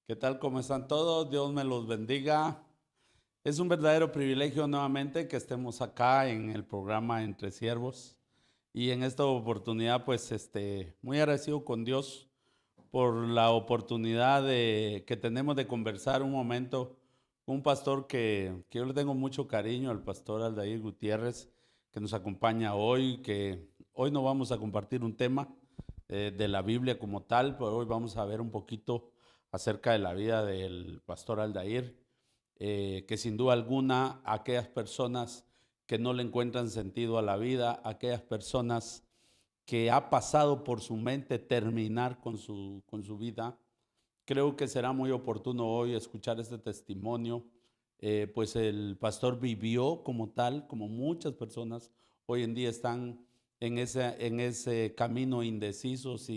¿Qué tal? ¿Cómo están todos? Dios me los bendiga. Es un verdadero privilegio nuevamente que estemos acá en el programa Entre Siervos. Y en esta oportunidad, pues, muy agradecido con Dios por la oportunidad que tenemos de conversar un momento con un pastor que yo le tengo mucho cariño, al pastor Aldair Gutiérrez, que nos acompaña hoy, que hoy no vamos a compartir un tema de la Biblia como tal, pero hoy vamos a ver un poquito acerca de la vida del pastor Aldair, que sin duda alguna aquellas personas que no le encuentran sentido a la vida, aquellas personas que ha pasado por su mente terminar con su vida, creo que será muy oportuno hoy escuchar este testimonio, pues el pastor vivió como tal, como muchas personas hoy en día están en ese camino indecisos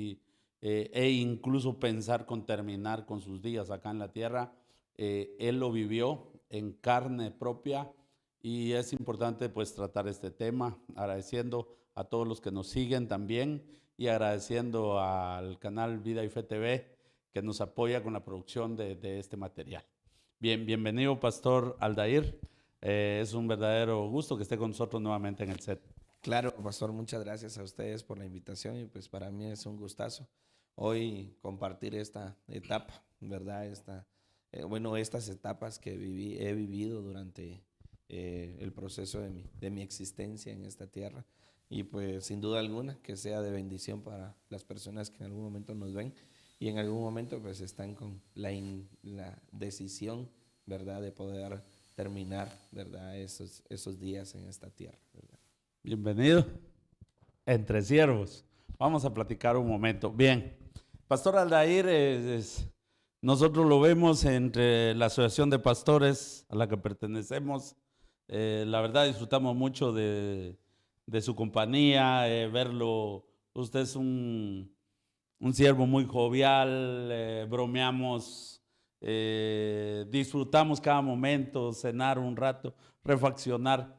e incluso pensar con terminar con sus días acá en la tierra. Él lo vivió en carne propia y es importante pues tratar este tema, agradeciendo a todos los que nos siguen también y agradeciendo al canal Vida y Fe TV que nos apoya con la producción de este material. Bien, bienvenido Pastor Aldair. Es un verdadero gusto que esté con nosotros nuevamente en el set. Claro, pastor, muchas gracias a ustedes por la invitación y pues para mí es un gustazo hoy compartir esta etapa, ¿verdad? Estas etapas que he vivido durante el proceso de mi existencia en esta tierra y pues sin duda alguna que sea de bendición para las personas que en algún momento nos ven y en algún momento pues están con la decisión, ¿verdad? De poder terminar, ¿verdad? Esos días en esta tierra, ¿verdad? Bienvenido. Entre Siervos. Vamos a platicar un momento. Bien, Pastor Aldair, nosotros lo vemos entre la Asociación de Pastores a la que pertenecemos. La verdad disfrutamos mucho de su compañía, verlo. Usted es un siervo muy jovial, bromeamos, disfrutamos cada momento, cenar un rato, refaccionar.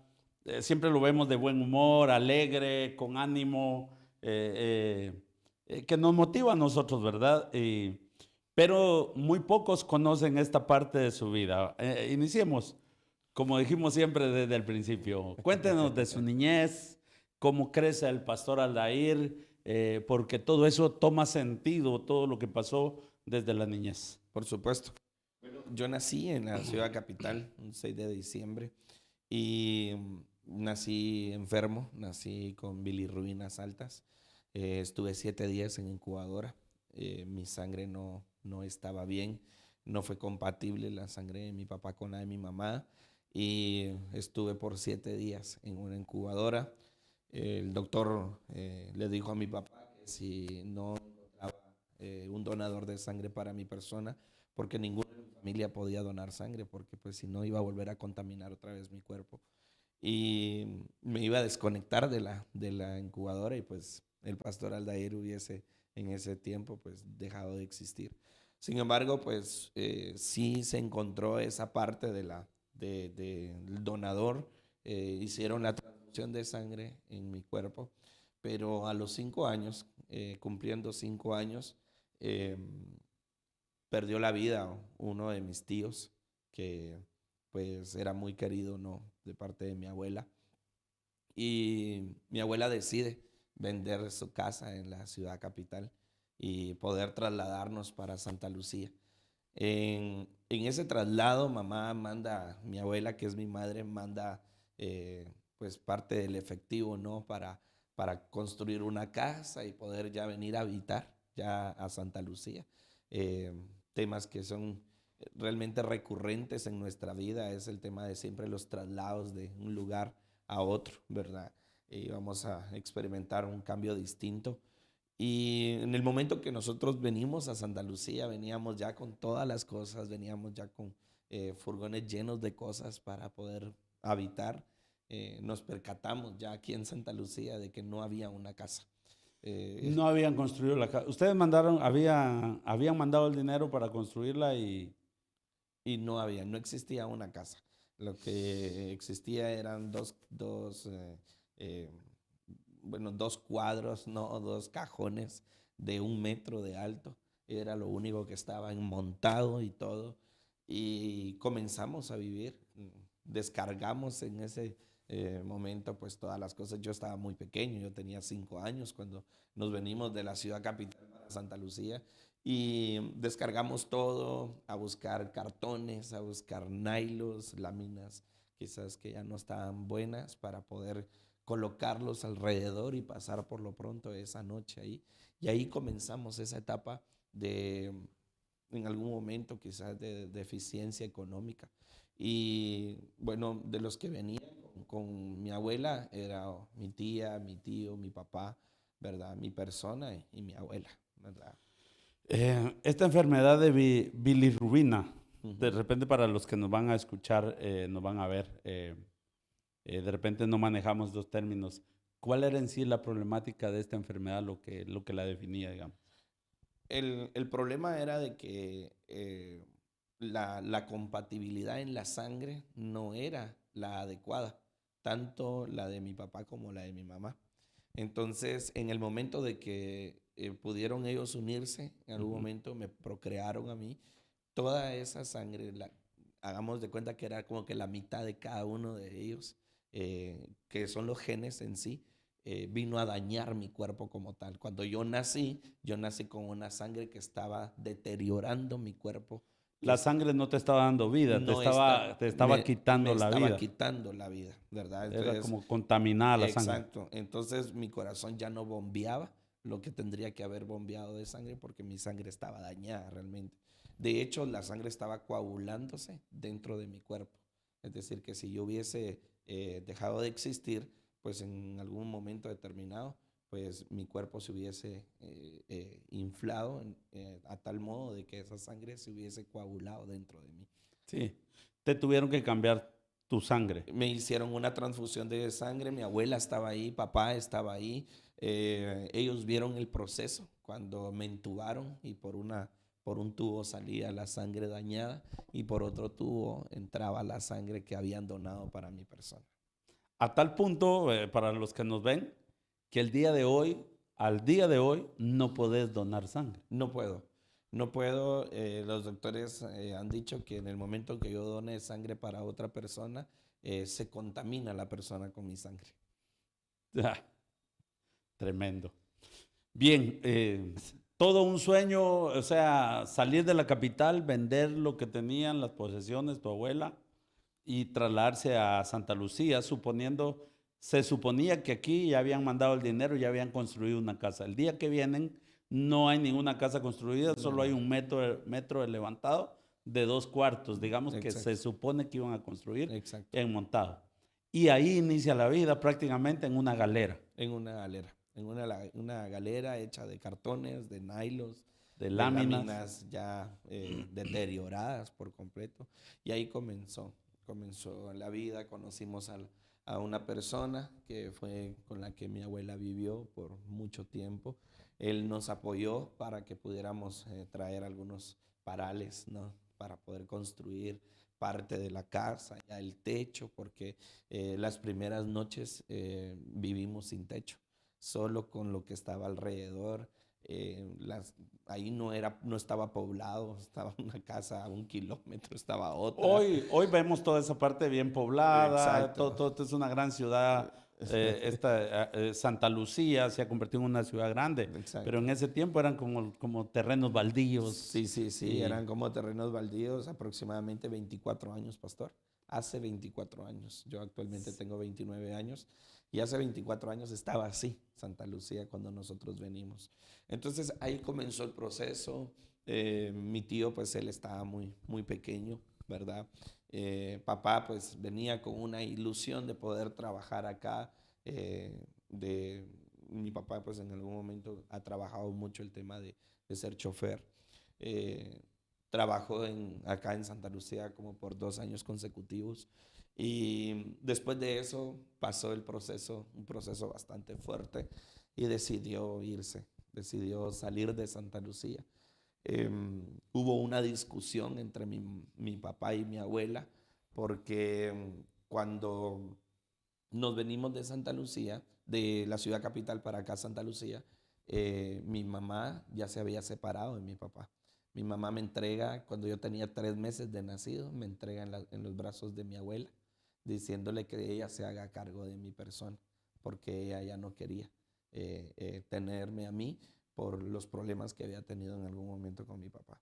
Siempre lo vemos de buen humor, alegre, con ánimo, que nos motiva a nosotros, ¿verdad? Pero muy pocos conocen esta parte de su vida. Iniciemos, como dijimos siempre desde el principio. Cuéntenos de su niñez, cómo crece el pastor Aldair, porque todo eso toma sentido, todo lo que pasó desde la niñez. Por supuesto. Yo nací en la ciudad capital, un 6 de diciembre, y nací enfermo, nací con bilirrubinas altas. Estuve 7 días en incubadora. Mi sangre no estaba bien, no fue compatible la sangre de mi papá con la de mi mamá, y estuve por 7 días en una incubadora. El doctor le dijo a mi papá que si no encontraba un donador de sangre para mi persona, porque ninguna de mi familia podía donar sangre, porque pues si no iba a volver a contaminar otra vez mi cuerpo. Y me iba a desconectar de la incubadora y pues el pastor Aldair hubiese en ese tiempo pues dejado de existir. Sin embargo, pues sí se encontró esa parte del donador, hicieron la transfusión de sangre en mi cuerpo, pero a los 5 años, cumpliendo 5 años, eh, perdió la vida uno de mis tíos, que pues era muy querido, ¿no? De parte de mi abuela. Y mi abuela decide vender su casa en la ciudad capital y poder trasladarnos para Santa Lucía. En ese traslado, mi abuela, que es mi madre, manda pues parte del efectivo, ¿no? Para construir una casa y poder ya venir a habitar ya a Santa Lucía. Eh, Temas que son realmente recurrentes en nuestra vida es el tema de siempre los traslados de un lugar a otro, ¿verdad? Y vamos a experimentar un cambio distinto. Y en el momento que nosotros venimos a Santa Lucía, veníamos ya con todas las cosas, veníamos ya con furgones llenos de cosas para poder habitar. Nos percatamos ya aquí en Santa Lucía de que no había una casa. Eh, No habían construido la casa. Ustedes habían mandado el dinero para construirla y y no existía una casa. Lo que existía eran eh, dos cuadros, no, dos cajones de 1 metro de alto, era lo único que estaba montado y todo. Y comenzamos a vivir, descargamos en ese momento pues todas las cosas. Yo estaba muy pequeño, yo tenía 5 años cuando nos venimos de la ciudad capital para Santa Lucía y descargamos todo a buscar cartones, a buscar nailos, láminas quizás que ya no estaban buenas para poder colocarlos alrededor y pasar por lo pronto esa noche ahí. Y ahí comenzamos esa etapa de, en algún momento quizás de deficiencia económica. Y bueno, de los que venían con mi abuela era mi tía, mi tío, mi papá, ¿verdad? Mi persona y mi abuela, ¿verdad? Esta enfermedad de bilirrubina, de Ujú. repente para los que nos van a escuchar, nos van a ver, de repente no manejamos los términos. ¿Cuál era en sí la problemática de esta enfermedad, lo que la definía, digamos? El problema era de que la compatibilidad en la sangre no era la adecuada, tanto la de mi papá como la de mi mamá. Entonces, en el momento de que pudieron ellos unirse, en algún Ujú. momento me procrearon a mí, toda esa sangre, hagamos de cuenta que era como que la mitad de cada uno de ellos, que son los genes en sí, vino a dañar mi cuerpo como tal. Cuando yo nací con una sangre que estaba deteriorando mi cuerpo, que La sangre no te estaba dando vida, no está, te estaba me quitando la estaba vida. quitando la vida, ¿verdad? Era Entonces, como contaminada la sangre. exacto. Entonces mi corazón ya no bombeaba lo que tendría que haber bombeado de sangre porque mi sangre estaba dañada realmente. De hecho, la sangre estaba coagulándose dentro de mi cuerpo. Es decir, que si yo hubiese dejado de existir, pues en algún momento determinado, pues mi cuerpo se hubiese inflado a tal modo de que esa sangre se hubiese coagulado dentro de mí. Sí. Te tuvieron que cambiar tu sangre. Me hicieron una transfusión de sangre, mi abuela estaba ahí, papá estaba ahí. Ellos vieron el proceso cuando me entubaron y por un tubo salía la sangre dañada y por otro tubo entraba la sangre que habían donado para mi persona. A tal punto, para los que nos ven, que el día de hoy, al día de hoy, no podés donar sangre. No puedo, no puedo. Los doctores han dicho que en el momento que yo done sangre para otra persona, se contamina la persona con mi sangre. Ah, tremendo. Bien, todo un sueño, o sea, salir de la capital, vender lo que tenían, las posesiones, tu abuela, y trasladarse a Santa Lucía, se suponía que aquí ya habían mandado el dinero, ya habían construido una casa. El día que vienen no hay ninguna casa construida, No hay solo hay nada. un metro de levantado de 2 cuartos, digamos que se Exacto, supone que iban a construir exacto. en montado. Y ahí inicia la vida prácticamente en una galera En una galera, una galera hecha de cartones, de nylos, de de láminas. láminas ya deterioradas por completo. Y ahí comenzó la vida, conocimos a una persona que fue con la que mi abuela vivió por mucho tiempo. Él nos apoyó para que pudiéramos traer algunos parales, ¿no? Para poder construir parte de la casa, ya el techo, porque las primeras noches vivimos sin techo, solo con lo que estaba alrededor. Ahí no estaba poblado, estaba una casa a 1 kilómetro, estaba otra. Hoy vemos toda esa parte bien poblada, Exacto. todo es una gran ciudad. Santa Lucía se ha convertido en una ciudad grande, pero Exacto. en ese tiempo eran como terrenos baldíos. Sí, sí, sí, Y eran como terrenos baldíos, aproximadamente 24 años, pastor. Hace 24 años. Yo actualmente tengo 29 años y hace 24 años estaba así, Santa Lucía, cuando nosotros venimos. Entonces ahí comenzó el proceso. Mi tío, pues él estaba muy, muy pequeño, ¿verdad? Papá, pues venía con una ilusión de poder trabajar acá. Mi papá, pues en algún momento ha trabajado mucho el tema de ser chofer. Eh, Trabajó acá en Santa Lucía como por 2 años consecutivos y después de eso pasó el proceso, un proceso bastante fuerte y decidió irse, decidió salir de Santa Lucía. Hubo una discusión entre mi papá y mi abuela porque cuando nos venimos de Santa Lucía, de la ciudad capital para acá, Santa Lucía, mi mamá ya se había separado de mi papá. Mi mamá me entrega, cuando yo tenía 3 meses de nacido, me entrega en los brazos de mi abuela, diciéndole que ella se haga cargo de mi persona, porque ella ya no quería tenerme a mí por los problemas que había tenido en algún momento con mi papá.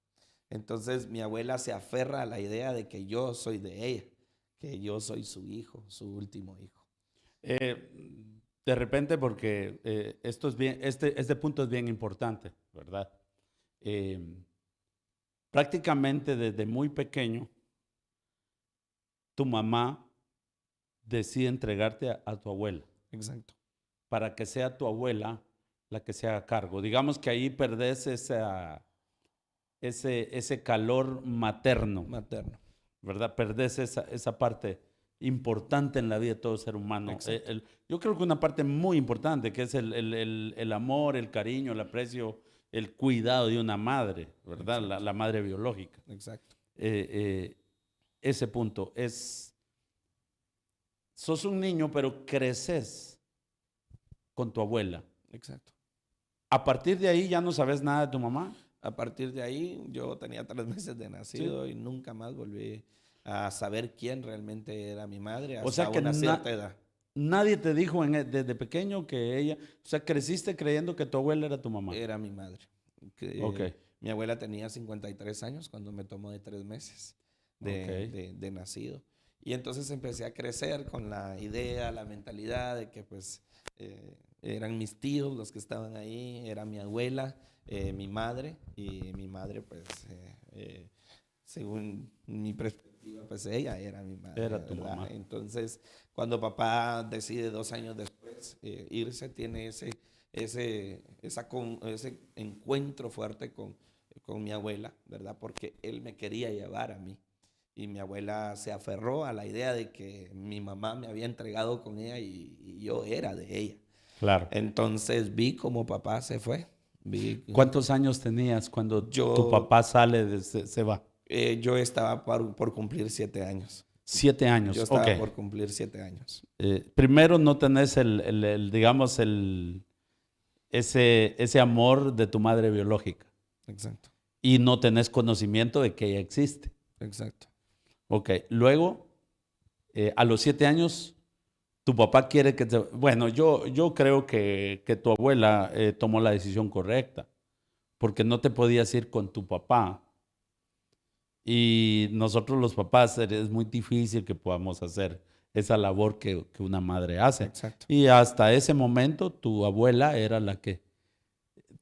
Entonces mi abuela se aferra a la idea de que yo soy de ella, que yo soy su hijo, su último hijo. De repente, porque esto es bien, este punto es bien importante, ¿verdad? Eh, Prácticamente desde muy pequeño, tu mamá decide entregarte a tu abuela Exacto. para que sea tu abuela la que se haga cargo. Digamos que ahí perdés ese calor materno, Materno. ¿verdad? Perdés esa parte importante en la vida de todo ser humano. Exacto. Yo creo que una parte muy importante, que es el amor, el cariño, el aprecio, el cuidado de una madre, ¿verdad? Exacto. La madre biológica. Exacto. Ese punto sos un niño, pero creces con tu abuela. Exacto. A partir de ahí ya no sabes nada de tu mamá. A partir de ahí, yo tenía 3 meses de nacido Sí. y nunca más volví a saber quién realmente era mi madre O sea hasta que una cierta edad. nadie te dijo desde pequeño que ella, o sea, creciste creyendo que tu abuela era tu mamá. Era mi madre. Ok, Mi abuela tenía 53 años cuando me tomó de 3 meses ok. de nacido. Y entonces empecé a crecer con la idea, la mentalidad de que pues eran mis tíos los que estaban ahí, era mi abuela, mi madre, y mi madre pues según mi perspectiva pues ella era mi madre, Era tu ¿verdad? mamá. Entonces cuando papá decide 2 años después irse, tiene ese encuentro fuerte con mi abuela, ¿verdad? Porque él me quería llevar a mí. Y mi abuela se aferró a la idea de que mi mamá me había entregado con ella y yo era de ella. Claro. Entonces vi cómo papá se fue. ¿Cuántos años tenías cuando tu Yo, papá se va? yo estaba por cumplir 7 años. 7 años, Yo ok. estaba por cumplir 7 años. Primero no tenés digamos, ese amor de tu madre biológica Exacto, y no tenés conocimiento de que ella existe. exacto. Ok, luego, a los 7 años, tu papá quiere que Bueno, yo creo que tu abuela tomó la decisión correcta, porque no te podías ir con tu papá. Y nosotros los papás es muy difícil que podamos hacer esa labor que una madre hace. Exacto. Y hasta ese momento tu abuela era la que...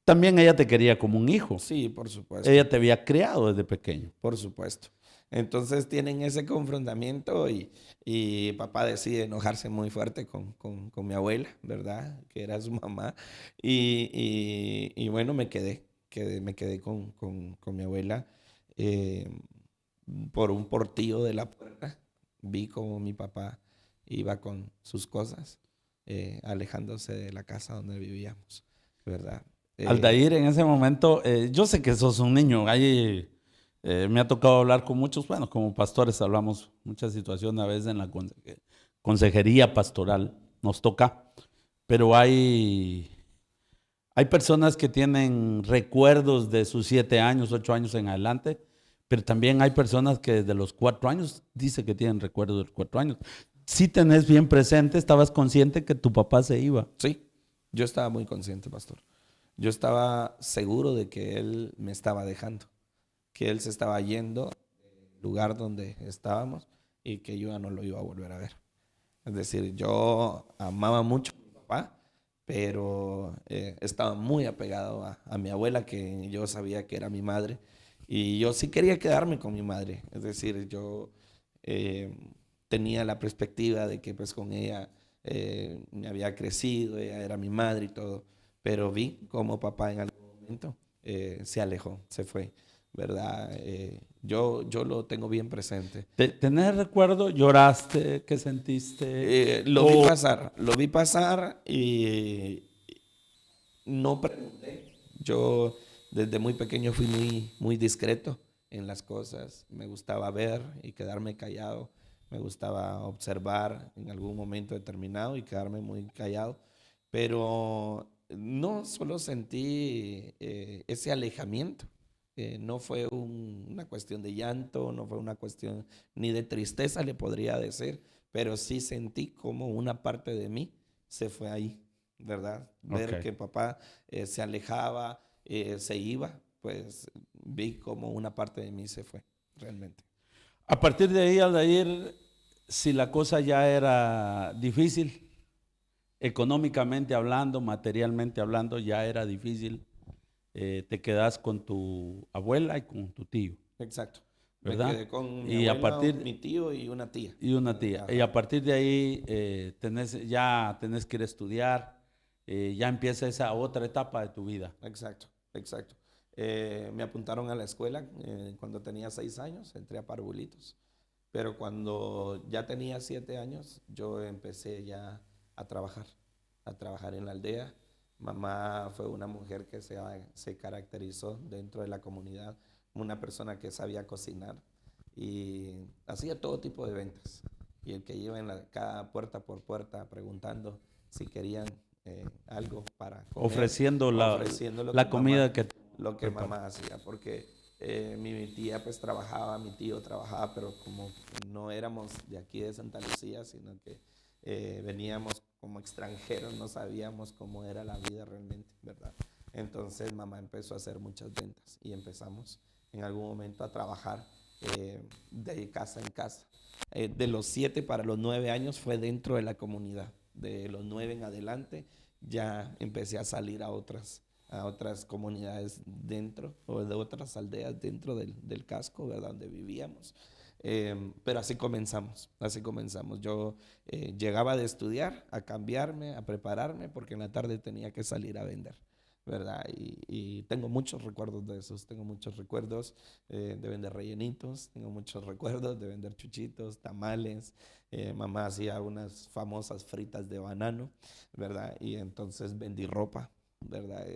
También ella te quería como un hijo. Sí, por supuesto. Ella te había criado desde pequeño. Por supuesto. Entonces tienen ese confrontamiento y papá decide enojarse muy fuerte con mi abuela, ¿verdad? Que era su mamá. Y bueno, me quedé con mi abuela eh, por un portillo de la puerta. Vi como mi papá iba con sus cosas, alejándose de la casa donde vivíamos, ¿verdad? Aldair, en ese momento, yo sé que sos un niño, ahí me ha tocado hablar con muchos, bueno, como pastores hablamos muchas situaciones a veces en la consejería pastoral, nos toca, pero hay personas que tienen recuerdos de sus 7 años, 8 años en adelante, pero también hay personas que desde los 4 años dice que tienen recuerdos de los 4 años. Si tenés bien presente, estabas consciente que tu papá se iba. Sí, yo estaba muy consciente, pastor. Yo estaba seguro de que él me estaba dejando, que él se estaba yendo del lugar donde estábamos y que yo ya no lo iba a volver a ver. Es decir, yo amaba mucho a mi papá, pero estaba muy apegado a mi abuela, que yo sabía que era mi madre, y yo sí quería quedarme con mi madre. Es decir, yo eh, tenía la perspectiva de que pues con ella me había crecido, ella era mi madre y todo, pero vi como papá en algún momento se alejó, se fue, ¿verdad? Yo lo tengo bien presente. ¿Tenés recuerdo? ¿Lloraste? ¿Qué sentiste? O Lo vi pasar y no pregunté. Yo desde muy pequeño fui muy discreto en las cosas. Me gustaba ver y quedarme callado. Me gustaba observar en algún momento determinado y quedarme muy callado. Pero no, solo sentí ese alejamiento. No fue una cuestión de llanto, no fue una cuestión ni de tristeza, le podría decir, pero sí sentí como una parte de mí se fue ahí, ¿verdad? Ver Ok. que papá se alejaba, se iba, pues vi como una parte de mí se fue, realmente. A partir de ahí, Aldair, si la cosa ya era difícil, económicamente hablando, materialmente hablando, ya era difícil, te quedas con tu abuela y con tu tío, Exacto. Me ¿verdad? quedé con mi Y a abuela, partir, mi tío y una tía. y una tía. Y a Ajá. partir de ahí ya tenés que ir a estudiar, ya empieza esa otra etapa de tu vida. Exacto, exacto. Me apuntaron a la escuela cuando tenía 6 años, entré a parvulitos, pero cuando ya tenía 7 años, yo empecé ya a trabajar, a trabajar en la aldea. Mamá fue una mujer que se caracterizó dentro de la comunidad, una persona que sabía cocinar y hacía todo tipo de ventas. Y el que iba cada puerta por puerta preguntando si querían algo para comer, Ofreciendo ofreciendo la comida que lo que prepara. mamá hacía, porque mi tía pues trabajaba, mi tío trabajaba, pero como no éramos de aquí de Santa Lucía, sino que veníamos como extranjeros, no sabíamos cómo era la vida realmente, ¿verdad? Entonces mamá empezó a hacer muchas ventas y empezamos en algún momento a trabajar de casa en casa. De los 7 para los 9 años fue dentro de la comunidad. De los 9 en adelante ya empecé a salir a otras comunidades dentro o de otras aldeas dentro del casco, ¿verdad? Donde vivíamos. Pero así comenzamos, así comenzamos. Yo llegaba de estudiar, a cambiarme, a prepararme, porque en la tarde tenía que salir a vender, ¿verdad? Y tengo muchos recuerdos de esos, tengo muchos recuerdos de vender rellenitos, tengo muchos recuerdos de vender chuchitos, tamales. Mamá hacía unas famosas fritas de banano, ¿verdad? Y entonces vendí ropa, ¿verdad?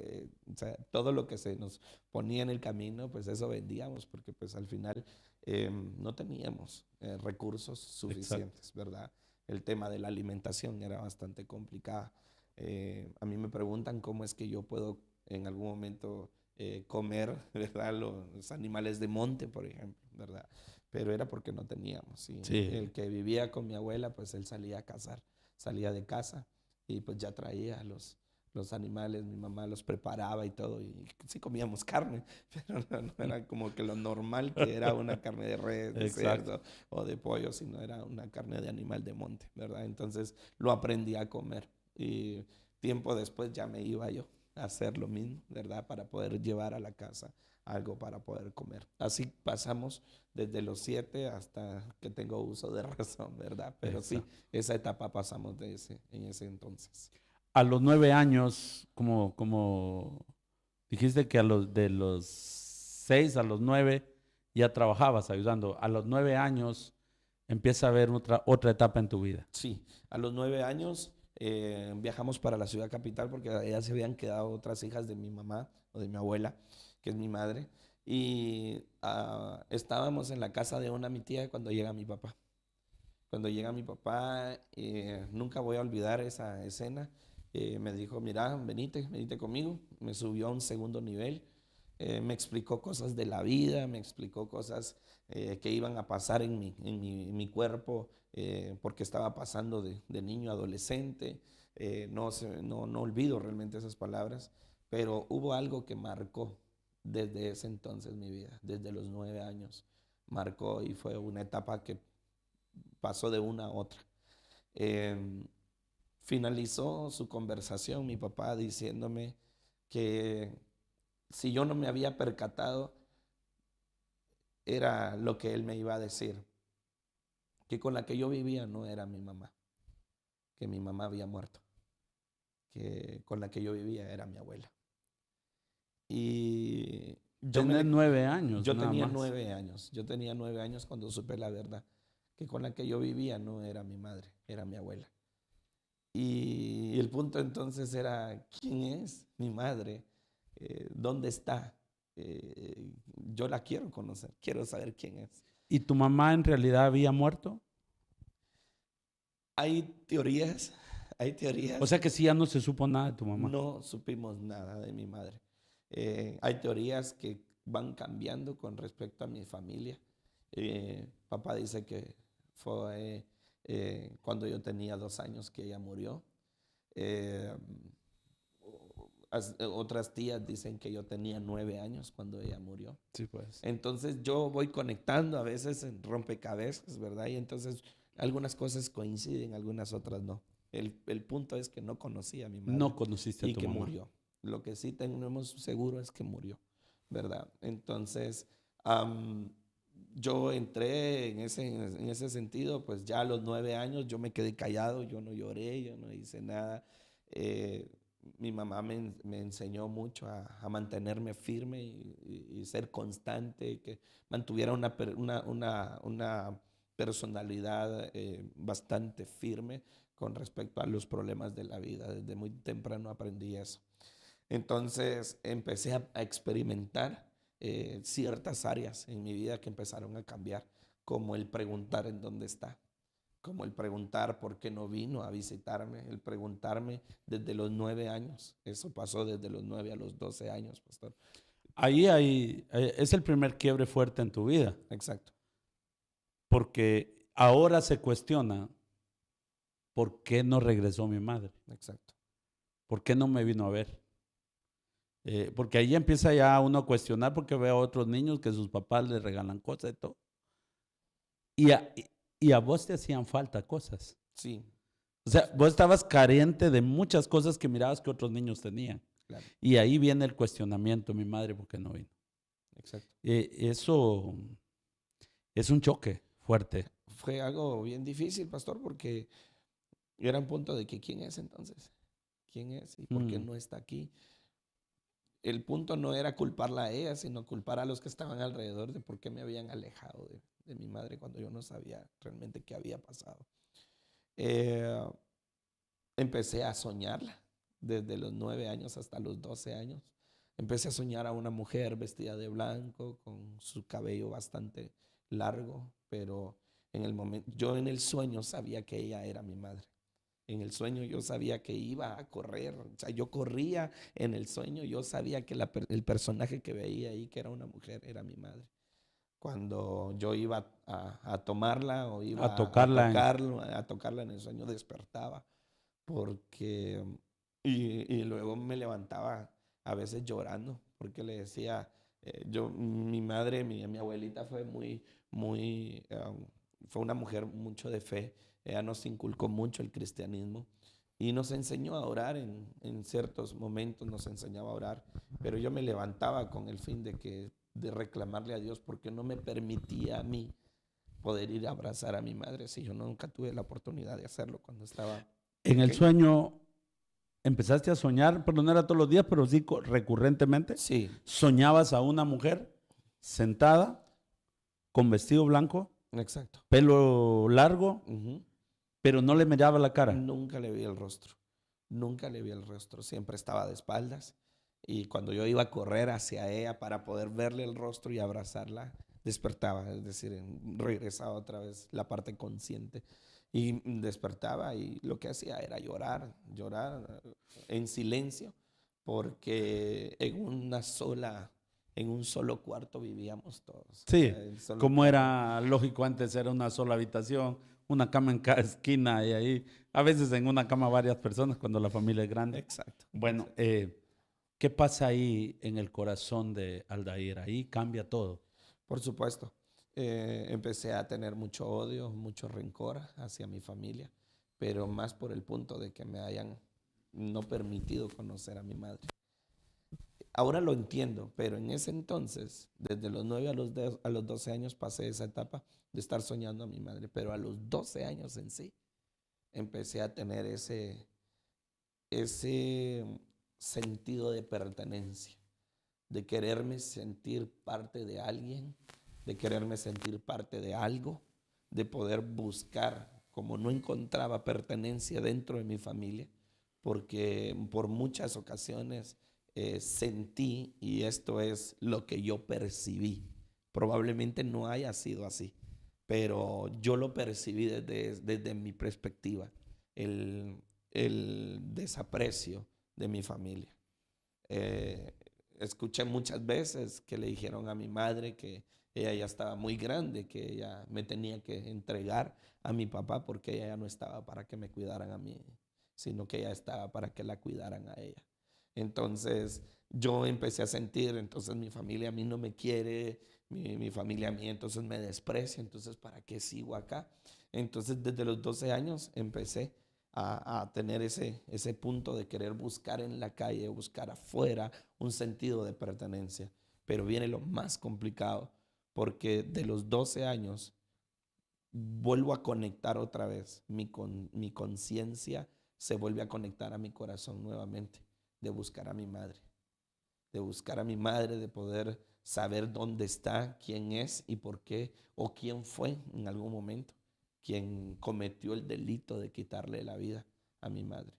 O sea, todo lo que se nos ponía en el camino, pues eso vendíamos, porque pues al final no teníamos recursos Exacto. suficientes, ¿verdad? El tema de la alimentación era bastante complicada. A mí me preguntan cómo es que yo puedo en algún momento comer, ¿verdad? Los animales de monte, por ejemplo, ¿verdad? Pero era porque no teníamos. Y Sí, el que vivía con mi abuela, pues él salía a cazar, salía de casa y pues ya traía los animales, mi mamá los preparaba y todo, y sí comíamos carne, pero no era como que lo normal que era una carne de res, de exacto. cerdo o de pollo, sino era una carne de animal de monte, ¿verdad? Entonces lo aprendí a comer y tiempo después ya me iba yo a hacer lo mismo, ¿verdad? Para poder llevar a la casa algo para poder comer. Así pasamos desde los 7 hasta que tengo uso de razón, ¿verdad? Pero sí, Exacto. esa etapa pasamos en ese entonces. A los 9 años, como dijiste que de los 6 a los 9 ya trabajabas ayudando. A los 9 años empieza a haber otra etapa en tu vida. Sí, a los 9 años viajamos para la ciudad capital porque allá se habían quedado otras hijas de mi mamá o de mi abuela, que es mi madre, y estábamos en la casa de mi tía cuando llega mi papá. Cuando llega mi papá, nunca voy a olvidar esa escena. Me dijo, mira, venite conmigo. Me subió a un segundo nivel. Me explicó cosas de la vida, me explicó cosas que iban a pasar en mi cuerpo, porque estaba pasando de niño a adolescente. No olvido realmente esas palabras, pero hubo algo que marcó desde ese entonces mi vida, desde los 9 años. Marcó y fue una etapa que pasó de una a otra. Eh, Finalizó su conversación mi papá diciéndome que si yo no me había percatado, era lo que él me iba a decir, que con la que yo vivía no era mi mamá, que mi mamá había muerto, que con la que yo vivía era mi abuela. Y Tenés 9 años yo nada tenía más. 9 años, yo tenía 9 años cuando supe la verdad, que con la que yo vivía no era mi madre, era mi abuela. Y el punto entonces era, ¿quién es mi madre? ¿Dónde está? Yo la quiero conocer, quiero saber quién es. ¿Y tu mamá en realidad había muerto? Hay teorías, Hay teorías. O sea que sí, ya no se supo nada de tu mamá. No supimos nada de mi madre. Hay teorías que van cambiando con respecto a mi familia. Papá dice que fue cuando yo tenía 2 años que ella murió. Eh, Otras tías dicen que yo tenía 9 años cuando ella murió. Sí, pues. Entonces yo voy conectando a veces en rompecabezas, ¿verdad? Y entonces algunas cosas coinciden, algunas otras no. El punto es que no conocí a mi madre No conociste a y tu que mamá. murió. Lo que sí tenemos seguro es que murió, ¿verdad? Entonces, am, yo entré en ese sentido, pues ya a los 9 años yo me quedé callado, yo no lloré, yo no hice nada. Eh, Mi mamá me enseñó mucho a mantenerme firme y ser constante, que mantuviera una personalidad bastante firme con respecto a los problemas de la vida. Desde muy temprano aprendí eso. Entonces empecé a experimentar ciertas áreas en mi vida que empezaron a cambiar, como el preguntar en dónde está, como el preguntar por qué no vino a visitarme, el preguntarme desde los 9 años. Eso pasó desde los 9 a los 12 años, pastor. Es el primer quiebre fuerte en tu vida, Exacto, porque ahora se cuestiona por qué no regresó mi madre, exacto. por qué no me vino a ver. Porque ahí empieza ya uno a cuestionar porque ve a otros niños que sus papás les regalan cosas y todo. Y a vos te hacían falta cosas. Sí, O sea, vos estabas carente de muchas cosas que mirabas que otros niños tenían. claro, Y ahí viene el cuestionamiento, mi madre, ¿por qué no vino? exacto. Eso es un choque fuerte. Fue algo bien difícil, pastor, porque era un punto de que ¿quién es entonces? ¿Quién es? ¿Y por qué Mm. no está aquí? El punto no era culparla a ella, sino culpar a los que estaban alrededor de por qué me habían alejado de mi madre cuando yo no sabía realmente qué había pasado. Eh, Empecé a soñarla desde los 9 años hasta los 12 años. Empecé a soñar a una mujer vestida de blanco, con su cabello bastante largo, pero en el momento, yo en el sueño sabía que ella era mi madre. En el sueño yo sabía que iba a correr, o sea, yo corría en el sueño, yo sabía que el personaje que veía ahí, que era una mujer, era mi madre. Cuando yo iba a tomarla o A iba tocarla. a tocarla en el sueño, despertaba porque, y luego me levantaba a veces llorando, porque le decía, mi madre, mi abuelita fue fue una mujer mucho de fe. Ella nos inculcó mucho el cristianismo y nos enseñó a orar en ciertos momentos, nos enseñaba a orar, pero yo me levantaba con el fin de reclamarle a Dios porque no me permitía a mí poder ir a abrazar a mi madre, si yo nunca tuve la oportunidad de hacerlo cuando estaba En el pequeño. sueño empezaste a soñar, pero no era todos los días, pero sí recurrentemente. Sí, Soñabas a una mujer sentada con vestido blanco, exacto. pelo largo, Ujú. pero no le miraba la cara. Nunca le vi el rostro. Nunca le vi el rostro. Siempre estaba de espaldas. Y cuando yo iba a correr hacia ella para poder verle el rostro y abrazarla, despertaba. Es decir, regresaba otra vez la parte consciente. Y despertaba y lo que hacía era llorar, llorar en silencio, porque en un solo cuarto vivíamos todos. Sí, En solo como cuarto. era lógico antes, era una sola habitación, una cama en cada esquina y ahí, a veces en una cama varias personas cuando la familia es grande. Exacto. Bueno, Exacto. ¿qué pasa ahí en el corazón de Aldair? Ahí cambia todo. Por supuesto. Empecé a tener mucho odio, mucho rencor hacia mi familia, pero más por el punto de que me hayan no permitido conocer a mi madre. Ahora lo entiendo, pero en ese entonces, desde los 9 a los 12 años, pasé esa etapa de estar soñando a mi madre, pero a los 12 años en sí, empecé a tener ese sentido de pertenencia, de quererme sentir parte de alguien, de quererme sentir parte de algo, de poder buscar, como no encontraba pertenencia dentro de mi familia, porque por muchas ocasiones sentí, y esto es lo que yo percibí, probablemente no haya sido así, pero yo lo percibí desde mi perspectiva, el, el desaprecio de mi familia. Escuché muchas veces que le dijeron a mi madre que ella ya estaba muy grande, que ella me tenía que entregar a mi papá porque ella ya no estaba para que me cuidaran a mí, sino que ella estaba para que la cuidaran a ella. Entonces yo empecé a sentir, entonces mi familia a mí no me quiere, mi familia a mí entonces me desprecia, entonces ¿para qué sigo acá? Entonces desde los 12 años empecé a tener ese punto de querer buscar en la calle, buscar afuera un sentido de pertenencia. Pero viene lo más complicado, porque de los 12 años vuelvo a conectar otra vez, mi conciencia se vuelve a conectar a mi corazón nuevamente, de buscar a mi madre, de buscar a mi madre, de poder saber dónde está, quién es y por qué, o quién fue en algún momento quien cometió el delito de quitarle la vida a mi madre.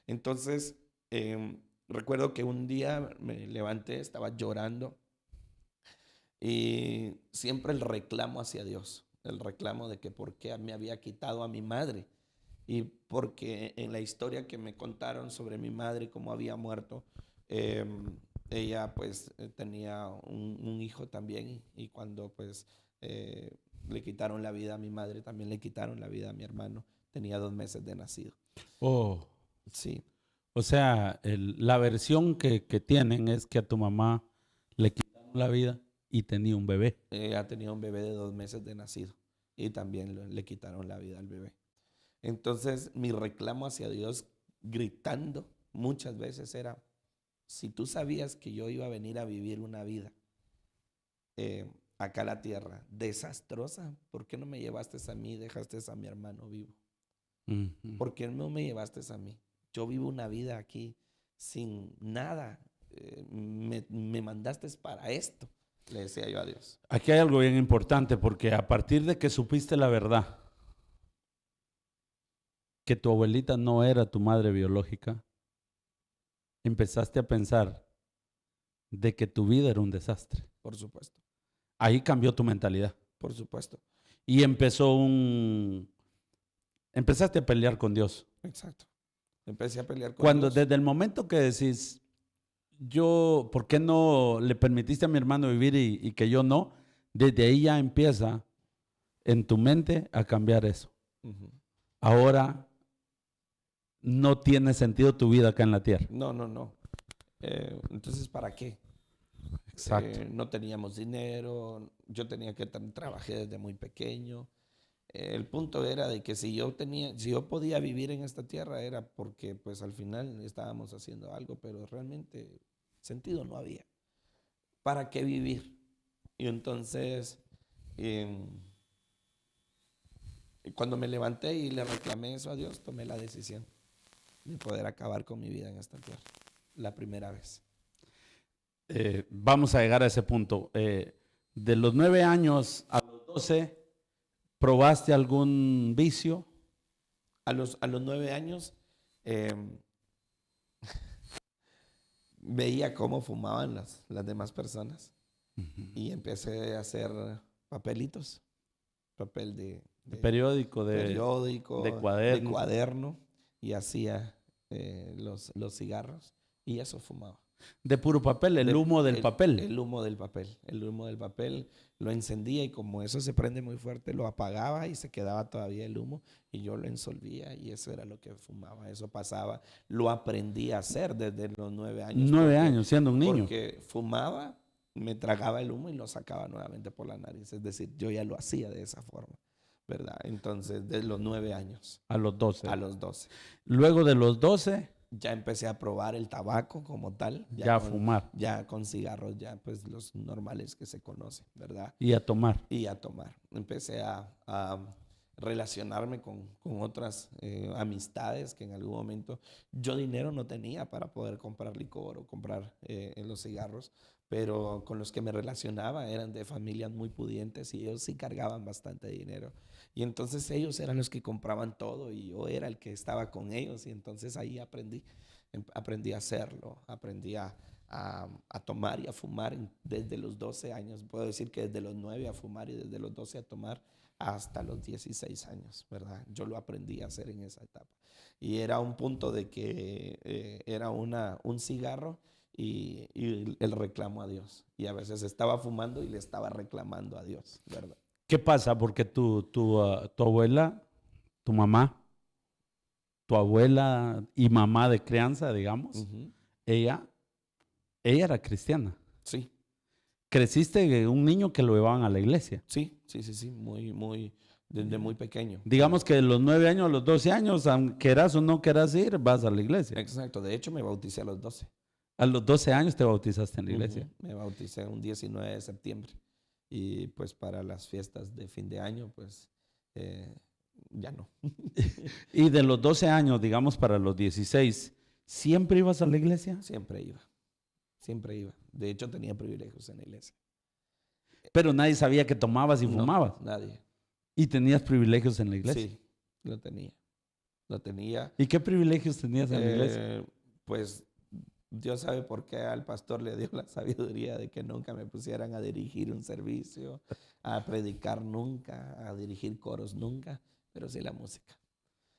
Entonces, recuerdo que un día me levanté, estaba llorando y siempre el reclamo hacia Dios, el reclamo de que por qué me había quitado a mi madre. Y porque en la historia que me contaron sobre mi madre, cómo había muerto, eh, ella pues tenía un hijo también y cuando pues eh, le quitaron la vida a mi madre, también le quitaron la vida a mi hermano. Tenía 2 meses de nacido. Oh, Sí, o sea, la versión que tienen es que a tu mamá le quitaron la vida y tenía un bebé. ella tenía un bebé de 2 meses de nacido y también le quitaron la vida al bebé. Entonces mi reclamo hacia Dios gritando muchas veces era, si tú sabías que yo iba a venir a vivir una vida acá a la tierra desastrosa, ¿por qué no me llevaste a mí y dejaste a mi hermano vivo? Ujú. ¿Por qué no me llevaste a mí? Yo vivo una vida aquí sin nada. Me mandaste para esto, le decía yo a Dios. Aquí hay algo bien importante porque a partir de que supiste la verdad, que tu abuelita no era tu madre biológica, empezaste a pensar de que tu vida era un desastre. Por supuesto, Ahí cambió tu mentalidad por supuesto. y empezaste a pelear con Dios. Exacto. Empecé a pelear con Cuando Dios. desde el momento que decís, ¿por qué no le permitiste a mi hermano vivir y que yo no? Desde ahí ya empieza en tu mente a cambiar eso. Ujú. Ahora no tiene sentido tu vida acá en la tierra. No, no, no. Entonces, ¿para qué? Exacto. No teníamos dinero, yo tenía que trabajé desde muy pequeño. El punto era de que si yo podía vivir en esta tierra era porque pues al final estábamos haciendo algo, pero realmente sentido no había. ¿Para qué vivir? Y entonces, em, cuando me levanté y le reclamé eso a Dios, tomé la decisión de poder acabar con mi vida en esta tierra, la primera vez. Vamos a llegar a ese punto. De los 9 años a los 12, ¿probaste algún vicio? A los 9 años, em, veía cómo fumaban las demás personas Ujú. y empecé a hacer papelitos, papel De periódico, de periódico, de cuaderno. cuaderno y hacía los cigarros y eso fumaba. De puro papel, el humo del papel. El humo del papel lo encendía y como eso se prende muy fuerte, lo apagaba y se quedaba todavía el humo y yo lo ensolvía y eso era lo que fumaba, eso pasaba, lo aprendí a hacer desde los 9 años 9 años, siendo un niño. porque fumaba, me tragaba el humo y lo sacaba nuevamente por la nariz, es decir, yo ya lo hacía de esa forma, ¿verdad? Entonces, de los 9 años A los 12. a los 12 Luego de los 12, ya empecé a probar el tabaco como tal, ya a fumar ya con cigarros, ya pues los normales que se conocen, ¿verdad? y a tomar. Y a tomar. Empecé a relacionarme con otras amistades que en algún momento yo dinero no tenía para poder comprar licor o comprar los cigarros, pero con los que me relacionaba eran de familias muy pudientes y ellos sí cargaban bastante dinero. Y entonces ellos eran los que compraban todo y yo era el que estaba con ellos y entonces ahí aprendí a hacerlo, aprendí a tomar y a fumar desde los 12 años. Puedo decir que desde los 9 a fumar y desde los 12 a tomar, hasta los 16 años, ¿verdad? Yo lo aprendí a hacer en esa etapa. Y era un punto de que era un cigarro y el reclamo a Dios. Y a veces estaba fumando y le estaba reclamando a Dios, ¿verdad? ¿Qué pasa? Porque tu abuela, tu mamá, tu abuela y mamá de crianza, digamos, Ujú. ella era cristiana. Sí, Creciste un niño que lo llevaban a la iglesia. sí, sí, sí, sí, desde muy pequeño. Digamos que de los 9 años a los 12 años, aunque quieras o no quieras ir, vas a la iglesia. Exacto, de hecho me bauticé a los 12. A los 12 años te bautizaste en la Ujú. iglesia. Me bauticé un 19 de septiembre. Y pues para las fiestas de fin de año, pues ya no. Y de los 12 años, digamos, para los 16, ¿siempre ibas a la iglesia? Siempre iba, siempre iba. De hecho tenía privilegios en la iglesia. Pero nadie sabía que tomabas y No, fumabas. nadie. Y tenías privilegios en la iglesia. Sí, lo tenía. Lo tenía. ¿Y qué privilegios tenías en la iglesia? Pues Dios sabe por qué al pastor le dio la sabiduría de que nunca me pusieran a dirigir un servicio, a predicar nunca, a dirigir coros nunca, pero sí la música.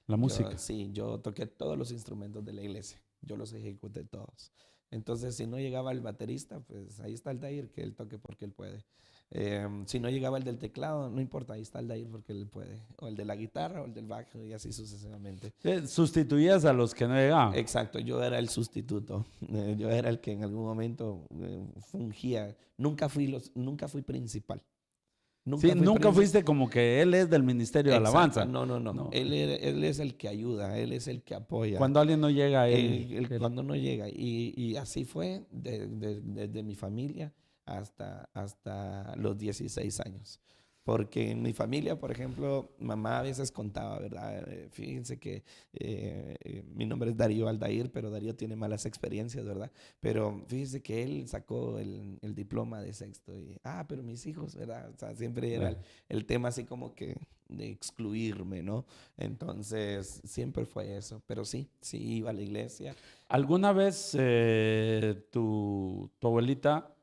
La música. Sí, yo toqué todos los instrumentos de la iglesia, yo los ejecuté todos. Entonces, si no llegaba el baterista, pues ahí está el Dair, que él toque porque él puede. Si no llegaba el del teclado, no importa, ahí está el Dair porque él puede. O el de la guitarra o el del bajo y así sucesivamente. Sustituías a los que no llegaban. Exacto, yo era el sustituto. Yo era el que en algún momento fungía. Nunca fui principal. Sí, nunca fuiste como que él es del ministerio de alabanza. No. Él es el que ayuda, él es el que apoya. Cuando alguien no llega, él. Cuando no llega. Y así fue desde mi familia hasta los 16 años. Porque en mi familia, por ejemplo, mamá a veces contaba, ¿verdad? Fíjense que mi nombre es Darío Aldair, pero Darío tiene malas experiencias, ¿verdad? Pero fíjense que él sacó el diploma de sexto y, pero mis hijos, ¿verdad? O sea, siempre era el tema así como que de excluirme, ¿no? Entonces, siempre fue eso. Pero sí iba a la iglesia. ¿Alguna vez tu abuelita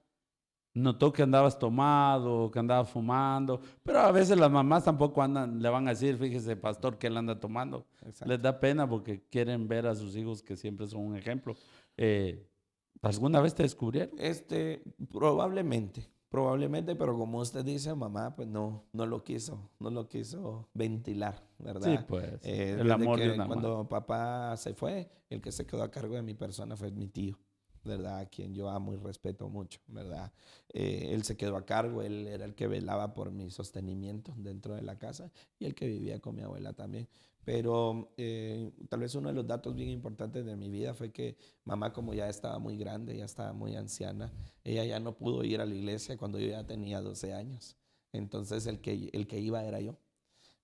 notó que andabas tomado, que andabas fumando? Pero a veces las mamás tampoco le van a decir, fíjese, pastor, que él anda tomando. Exacto. Les da pena porque quieren ver a sus hijos que siempre son un ejemplo. ¿Alguna vez te descubrieron? Probablemente, pero como usted dice, mamá, pues no lo quiso ventilar, ¿verdad? Sí, pues, el amor de una cuando madre. papá se fue, el que se quedó a cargo de mi persona fue mi tío, ¿verdad? A quien yo amo y respeto mucho, ¿verdad? Él se quedó a cargo, él era el que velaba por mi sostenimiento dentro de la casa y el que vivía con mi abuela también. Pero tal vez uno de los datos bien importantes de mi vida fue que mamá, como ya estaba muy grande, ya estaba muy anciana, ella ya no pudo ir a la iglesia cuando yo ya tenía 12 años. Entonces el que iba era yo.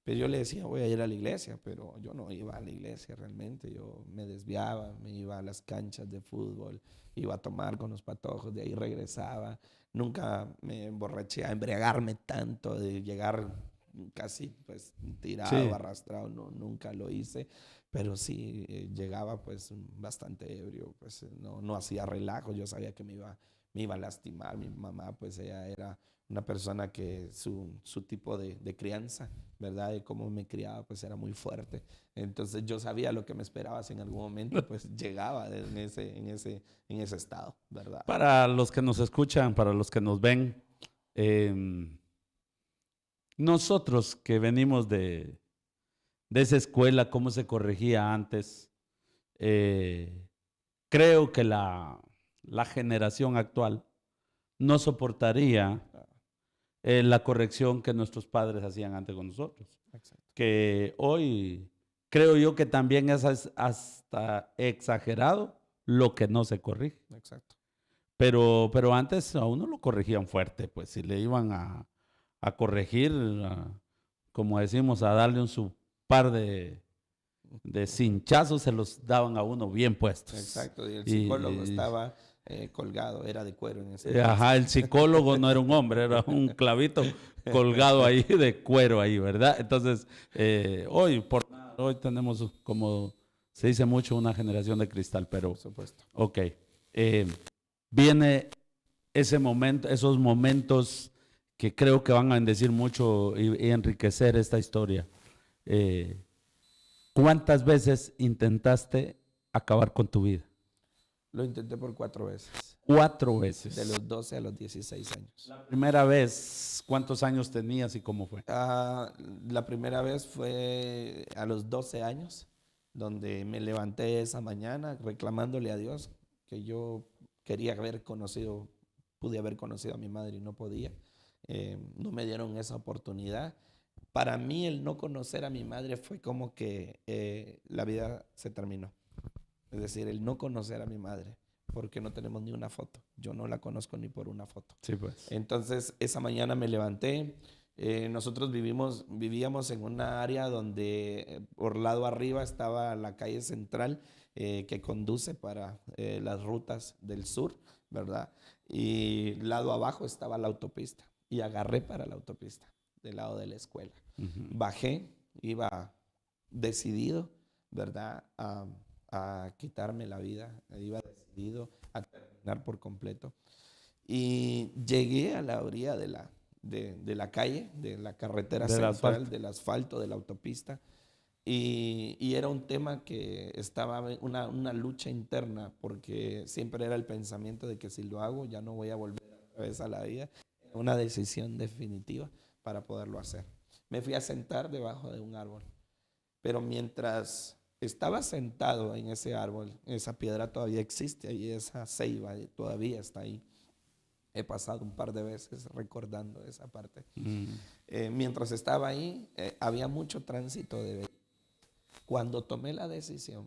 Pero yo le decía, voy a ir a la iglesia, pero yo no iba a la iglesia realmente. Yo me desviaba, me iba a las canchas de fútbol, iba a tomar con los patojos, de ahí regresaba. Nunca me emborraché a embriagarme tanto, de llegar casi pues tirado, Sí. arrastrado, no, nunca lo hice. Pero sí llegaba pues bastante ebrio, pues no hacía relajo, yo sabía que me iba a lastimar. Mi mamá pues ella era una persona que su tipo de crianza, ¿verdad? De cómo me criaba, pues era muy fuerte. Entonces yo sabía lo que me esperaba si en algún momento pues llegaba en ese estado, ¿verdad? Para los que nos escuchan, para los que nos ven, nosotros que venimos de esa escuela, cómo se corregía antes, creo que la generación actual no soportaría la corrección que nuestros padres hacían antes con nosotros. Exacto. Que hoy creo yo que también es hasta exagerado lo que no se corrige. Exacto. Pero antes a uno lo corregían fuerte, pues si le iban a corregir, como decimos, a darle su par de cinchazos, se los daban a uno bien puestos. Exacto, y el psicólogo estaba colgado, era de cuero en ese Ajá, el psicólogo no era un hombre, era un clavito colgado ahí de cuero ahí, ¿verdad? Entonces, hoy tenemos, como se dice mucho, una generación de cristal, pero, Por supuesto. ok, viene ese momento, esos momentos que creo que van a bendecir mucho y enriquecer esta historia. ¿Cuántas veces intentaste acabar con tu vida? Lo intenté por 4 veces. 4 veces. De los 12 a los 16 años. La primera vez, ¿cuántos años tenías y cómo fue? La primera vez fue a los 12 años, donde me levanté esa mañana reclamándole a Dios que yo quería pude haber conocido a mi madre y no podía. No me dieron esa oportunidad. Para mí el no conocer a mi madre fue como que la vida se terminó. Es decir, el no conocer a mi madre, porque no tenemos ni una foto. Yo no la conozco ni por una foto. Sí, pues. Entonces, esa mañana me levanté. Nosotros vivíamos en una área donde por lado arriba estaba la calle central que conduce para las rutas del sur, ¿verdad? Y lado abajo estaba la autopista. Y agarré para la autopista, del lado de la escuela. Bajé, iba decidido, ¿verdad? A quitarme la vida, iba decidido a terminar por completo. Y llegué a la orilla de la calle, de la carretera central, del asfalto, de la autopista. Y era un tema que estaba una lucha interna, porque siempre era el pensamiento de que si lo hago ya no voy a volver otra vez a la vida. Era una decisión definitiva para poderlo hacer. Me fui a sentar debajo de un árbol, pero mientras estaba sentado en ese árbol, esa piedra todavía existe ahí, esa ceiba todavía está ahí. He pasado un par de veces recordando esa parte. Mientras estaba ahí, había mucho tránsito de vehículos. Cuando tomé la decisión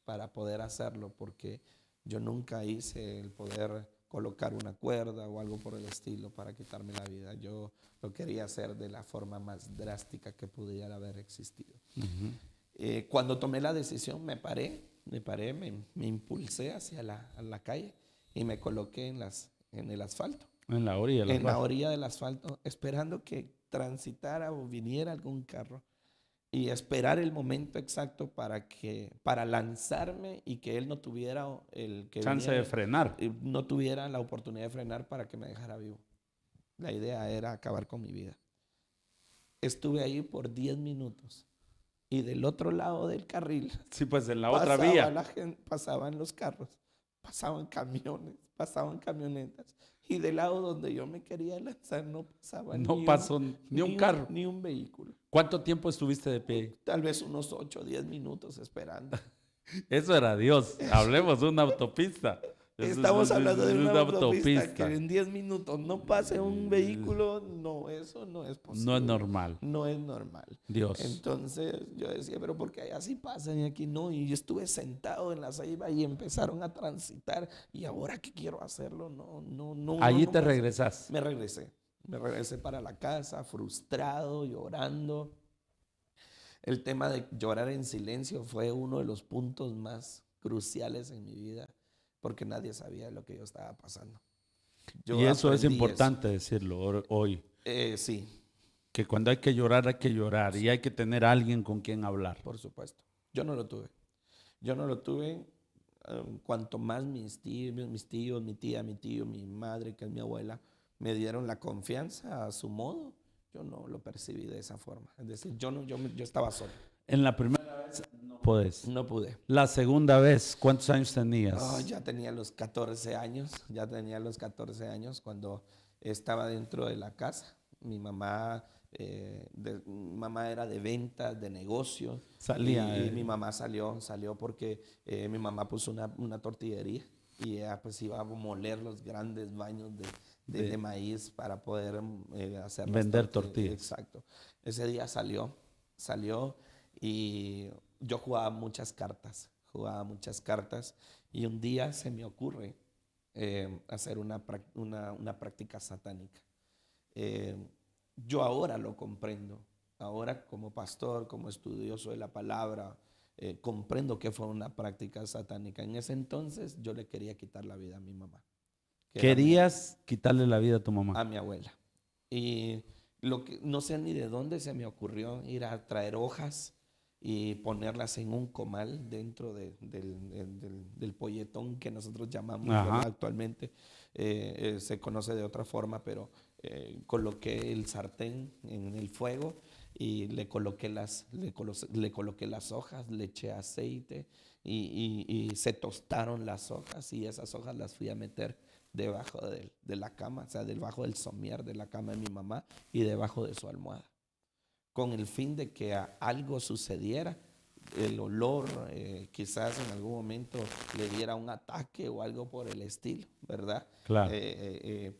para poder hacerlo, porque yo nunca hice el poder colocar una cuerda o algo por el estilo para quitarme la vida. Yo lo quería hacer de la forma más drástica que pudiera haber existido. Cuando tomé la decisión me impulsé hacia la calle y me coloqué en el asfalto. En la orilla del asfalto. En la orilla del asfalto, esperando que transitara o viniera algún carro y esperar el momento exacto para lanzarme y que él no tuviera chance de frenar. No tuviera la oportunidad de frenar para que me dejara vivo. La idea era acabar con mi vida. Estuve ahí por 10 minutos. Y del otro lado del carril, sí, pues en la otra vía, pasaban los carros, pasaban camiones, pasaban camionetas. Y del lado donde yo me quería lanzar no pasaba ni un carro. Ni un vehículo. ¿Cuánto tiempo estuviste de pie? Tal vez unos 8 o 10 minutos esperando. Eso era Dios. Hablemos de una autopista. Estamos hablando de una autopista que en 10 minutos no pase un vehículo. No, eso no es posible. No es normal. No es normal. Dios. Entonces yo decía, pero ¿por qué allá sí pasan y aquí no? Y yo estuve sentado en la ceiba y empezaron a transitar. ¿Y ahora qué quiero hacerlo? No. Allí no te regresas. Me regresé para la casa, frustrado, llorando. El tema de llorar en silencio fue uno de los puntos más cruciales en mi vida, porque nadie sabía lo que yo estaba pasando. Y eso es importante decirlo hoy. Sí. Que cuando hay que llorar y hay que tener a alguien con quien hablar. Por supuesto. Yo no lo tuve. Cuanto más mis tíos, mi tía, mi tío, mi madre, que es mi abuela, me dieron la confianza a su modo, yo no lo percibí de esa forma. Es decir, yo estaba solo. En la primera vez no podés. No pude. La segunda vez, ¿cuántos años tenías? Ya tenía los 14 años. Cuando estaba dentro de la casa. Mi mamá era de ventas, de negocio. Salía. Y mi mamá salió porque mi mamá puso una tortillería y ella pues iba a moler los grandes baños de maíz para poder hacer vender tortillas. Exacto. Ese día salió y yo jugaba muchas cartas y un día se me ocurre hacer una práctica satánica. Yo ahora lo comprendo, ahora como pastor, como estudioso de la palabra, comprendo que fue una práctica satánica. En ese entonces yo le quería quitar la vida a mi mamá. ¿Querías quitarle la vida a tu mamá? A mi abuela. Y no sé ni de dónde se me ocurrió ir a traer hojas y ponerlas en un comal dentro del polletón que nosotros llamamos actualmente. Se conoce de otra forma, pero coloqué el sartén en el fuego y le coloqué le coloqué las hojas, le eché aceite y se tostaron las hojas y esas hojas las fui a meter debajo de la cama, o sea, debajo del somier de la cama de mi mamá y debajo de su almohada, con el fin de que algo sucediera, el olor quizás en algún momento le diera un ataque o algo por el estilo, ¿verdad? Claro.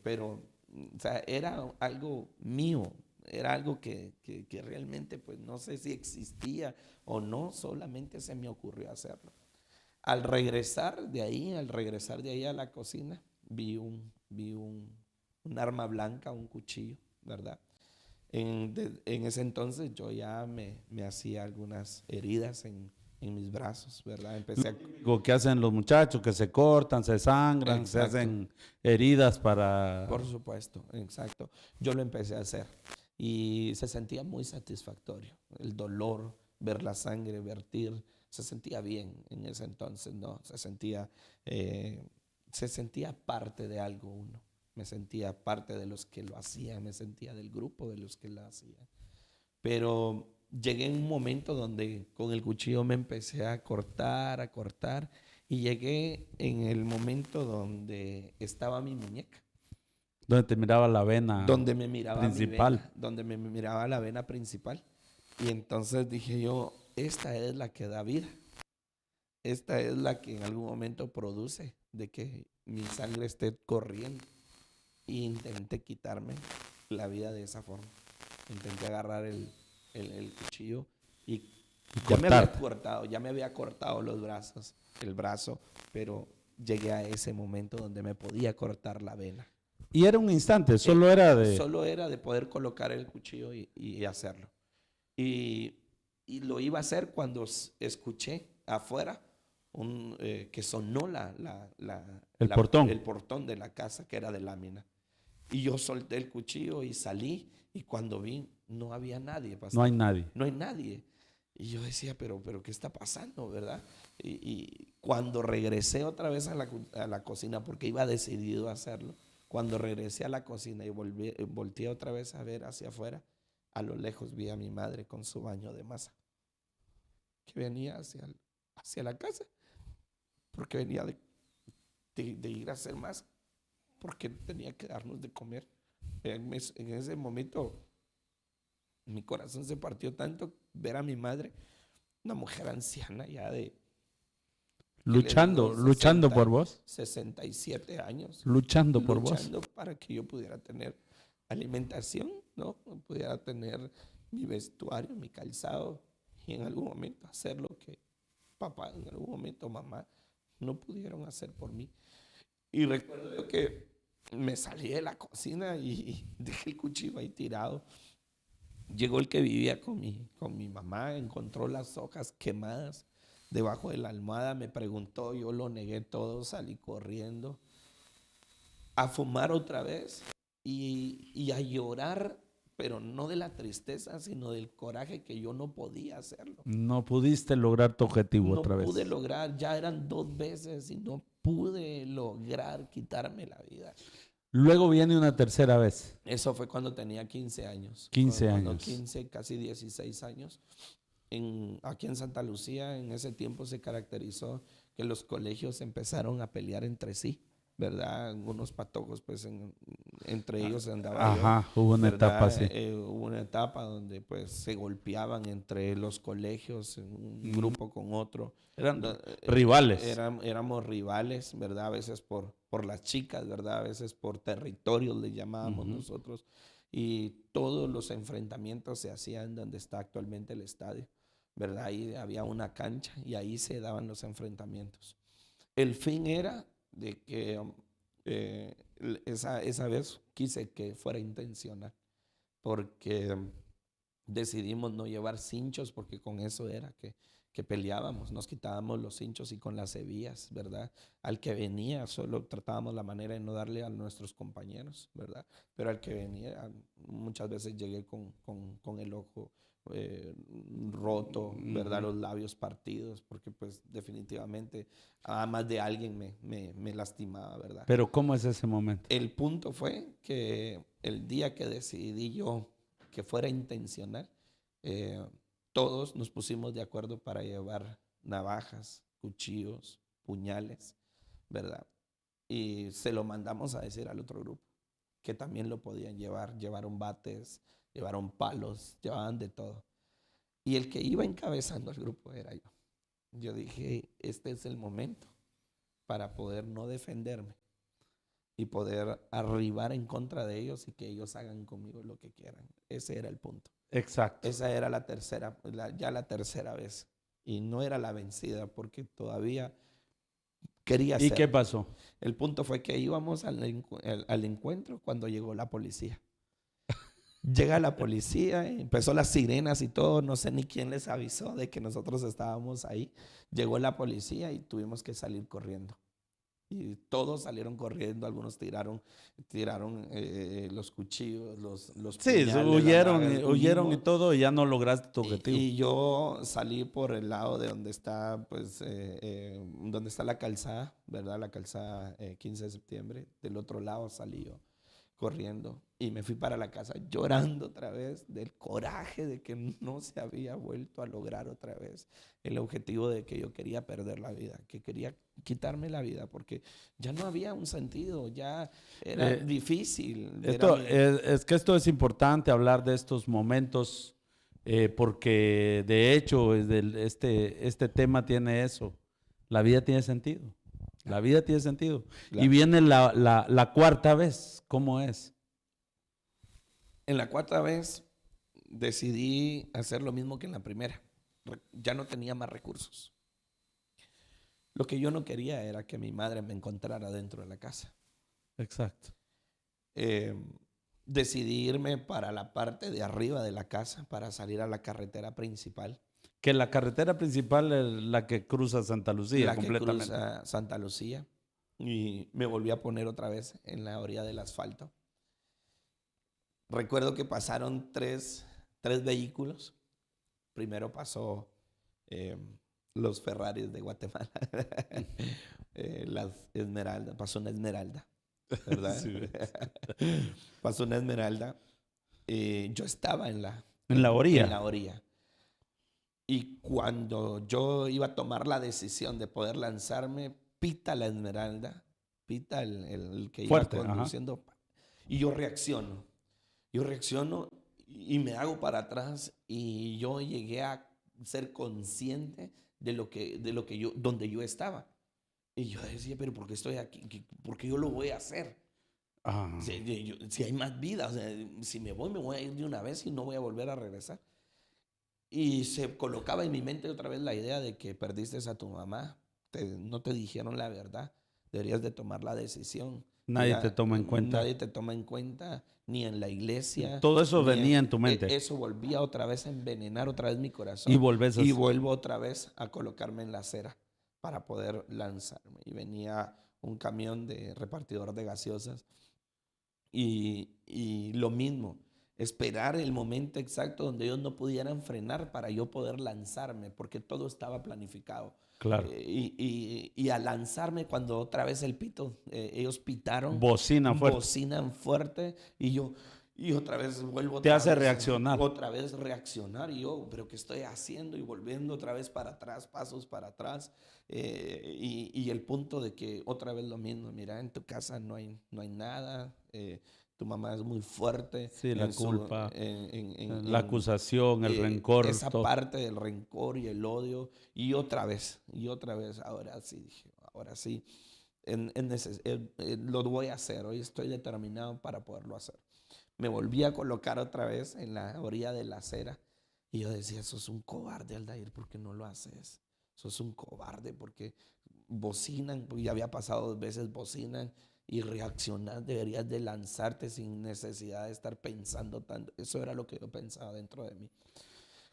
Pero, o sea, era algo mío, era algo que realmente, pues no sé si existía o no, solamente se me ocurrió hacerlo. Al regresar de ahí a la cocina, un arma blanca, un cuchillo, ¿verdad? En ese entonces yo ya me hacía algunas heridas en mis brazos, ¿verdad? Lo que hacen los muchachos, que se cortan, se sangran, se Exacto. hacen heridas para... Por supuesto, exacto. Yo lo empecé a hacer y se sentía muy satisfactorio. El dolor, ver la sangre vertir, se sentía bien en ese entonces, ¿no? Se sentía parte de algo uno. Me sentía parte de los que lo hacían, me sentía del grupo de los que lo hacían. Pero llegué en un momento donde con el cuchillo me empecé a cortar, y llegué en el momento donde estaba mi muñeca. Donde te miraba la vena Donde me miraba principal. mi vena, donde me miraba la vena principal. Y entonces dije yo, esta es la que da vida. Esta es la que en algún momento produce de que mi sangre esté corriendo. Y intenté quitarme la vida de esa forma. Intenté agarrar el cuchillo y ya me había cortado los brazos, el brazo, pero llegué a ese momento donde me podía cortar la vena. Y era un instante, solo era de... Solo era de poder colocar el cuchillo y hacerlo. Y, y lo iba a hacer cuando escuché afuera que sonó el portón de la casa, que era de lámina. Y yo solté el cuchillo y salí, y cuando vi, no había nadie, pastor. No hay nadie. No hay nadie. Y yo decía, pero ¿qué está pasando, verdad? Y cuando regresé otra vez a la cocina, porque iba decidido a hacerlo, cuando regresé a la cocina y volteé otra vez a ver hacia afuera, a lo lejos vi a mi madre con su baño de masa, que venía hacia la casa, porque venía de ir a hacer masa, porque tenía que darnos de comer. En ese momento mi corazón se partió tanto ver a mi madre, una mujer anciana ya de... Luchando por vos. 67 años. Luchando por vos. Luchando para que yo pudiera tener alimentación, ¿no? Pudiera tener mi vestuario, mi calzado, y en algún momento hacer lo que papá, en algún momento mamá, no pudieron hacer por mí. Y recuerdo que me salí de la cocina y dejé el cuchillo ahí tirado. Llegó el que vivía con mi mamá, encontró las hojas quemadas debajo de la almohada, me preguntó, yo lo negué todo, salí corriendo a fumar otra vez y a llorar, pero no de la tristeza, sino del coraje que yo no podía hacerlo. No pudiste lograr tu objetivo otra vez. No pude lograr, ya eran 2 veces y no pude lograr quitarme la vida. Luego viene una tercera vez. Eso fue cuando tenía 15 años. 15 años. 15, casi 16 años. Aquí en Santa Lucía, en ese tiempo se caracterizó que los colegios empezaron a pelear entre sí, ¿verdad? Unos patojos, pues entre ellos andaba Ajá, yo, hubo una etapa así. hubo una etapa donde pues se golpeaban entre los colegios, un grupo con otro. Eran rivales. Éramos rivales, ¿verdad? A veces por las chicas, ¿verdad? A veces por territorios le llamábamos nosotros. Y todos los enfrentamientos se hacían donde está actualmente el estadio, ¿verdad? Ahí había una cancha y ahí se daban los enfrentamientos. El fin era de que esa vez quise que fuera intencional, porque decidimos no llevar cinchos, porque con eso era que que peleábamos, nos quitábamos los cinchos y con las hebillas, ¿verdad? Al que venía solo tratábamos la manera de no darle a nuestros compañeros, ¿verdad? Pero al que venía muchas veces llegué con el ojo roto, ¿verdad? Los labios partidos, porque pues definitivamente a más de alguien me lastimaba, ¿verdad? Pero ¿cómo es ese momento? El punto fue que el día que decidí yo que fuera intencional, eh, todos nos pusimos de acuerdo para llevar navajas, cuchillos, puñales, ¿verdad? Y se lo mandamos a decir al otro grupo, que también lo podían llevar. Llevaron bates, llevaron palos, llevaban de todo. Y el que iba encabezando el grupo era yo. Yo dije, este es el momento para poder no defenderme y poder arribar en contra de ellos y que ellos hagan conmigo lo que quieran. Ese era el punto. Exacto. Esa era la tercera, ya la tercera vez. Y no era la vencida porque todavía quería ¿Y ser. qué pasó? El punto fue que íbamos al encuentro cuando llegó la policía. Llega la policía, empezó las sirenas y todo, no sé ni quién les avisó de que nosotros estábamos ahí. Llegó la policía y tuvimos que salir corriendo. Y todos salieron corriendo, algunos tiraron los cuchillos, los Sí, puñales, huyeron y huimos. todo y ya no lograste tu objetivo. Y yo salí por el lado de donde está, pues, donde está la calzada, ¿verdad? La calzada 15 de septiembre. Del otro lado salí yo corriendo y me fui para la casa llorando otra vez del coraje de que no se había vuelto a lograr otra vez el objetivo de que yo quería perder la vida, que quería quitarme la vida porque ya no había un sentido, ya era difícil. Es que esto es importante hablar de estos momentos porque de hecho este tema tiene eso. La vida tiene sentido. La vida tiene sentido. Claro. Y viene la cuarta vez. ¿Cómo es? En la cuarta vez decidí hacer lo mismo que en la primera. Ya no tenía más recursos. Lo que yo no quería era que mi madre me encontrara dentro de la casa. Exacto. Decidí irme para la parte de arriba de la casa para salir a la carretera principal. Que la carretera principal es la que cruza Santa Lucía La completamente. que cruza Santa Lucía. Y me volví a poner otra vez en la orilla del asfalto. Recuerdo que pasaron tres vehículos. Primero pasó los Ferraris de Guatemala. Las Esmeralda. Pasó una Esmeralda, ¿verdad? Sí. Pasó una Esmeralda. Yo estaba en la orilla. En la orilla. Y cuando yo iba a tomar la decisión de poder lanzarme, pita la Esmeralda, pita el que Fuerte, iba conduciendo. Ajá. Y yo reacciono. Y me hago para atrás y yo llegué a ser consciente de donde yo estaba. Y yo decía, pero ¿por qué estoy aquí? ¿Por qué yo lo voy a hacer? Si hay más vida, o sea, si me voy a ir de una vez y no voy a volver a regresar. Y se colocaba en mi mente otra vez la idea de que perdiste a tu mamá, no te dijeron la verdad, deberías de tomar la decisión. Nadie te toma en cuenta. Nadie te toma en cuenta, ni en la iglesia. Todo eso venía en tu mente. Eso volvía otra vez a envenenar otra vez mi corazón. Y vuelvo otra vez a colocarme en la acera para poder lanzarme. Y venía un camión de repartidor de gaseosas. Y lo mismo, esperar el momento exacto donde ellos no pudieran frenar para yo poder lanzarme, porque todo estaba planificado. Claro. Y al lanzarme, cuando otra vez el pito, ellos pitaron. Bocinan fuerte. Y otra vez vuelvo. Te hace reaccionar. Otra vez reaccionar. Y yo, ¿pero qué estoy haciendo? Y volviendo otra vez para atrás, pasos para atrás. Y el punto de que otra vez lo mismo. Mira, en tu casa no hay nada. Tu mamá es muy fuerte. Sí, la culpa, la acusación, el rencor. Esa parte del rencor y el odio. Y otra vez. Ahora sí, dije, ahora sí. Lo voy a hacer. Hoy estoy determinado para poderlo hacer. Me volví a colocar otra vez en la orilla de la acera. Y yo decía, sos un cobarde, Aldair, ¿por qué no lo haces? Sos un cobarde porque bocinan, porque ya había pasado 2 veces, bocinan. Y reaccionar, deberías de lanzarte sin necesidad de estar pensando tanto. Eso era lo que yo pensaba dentro de mí.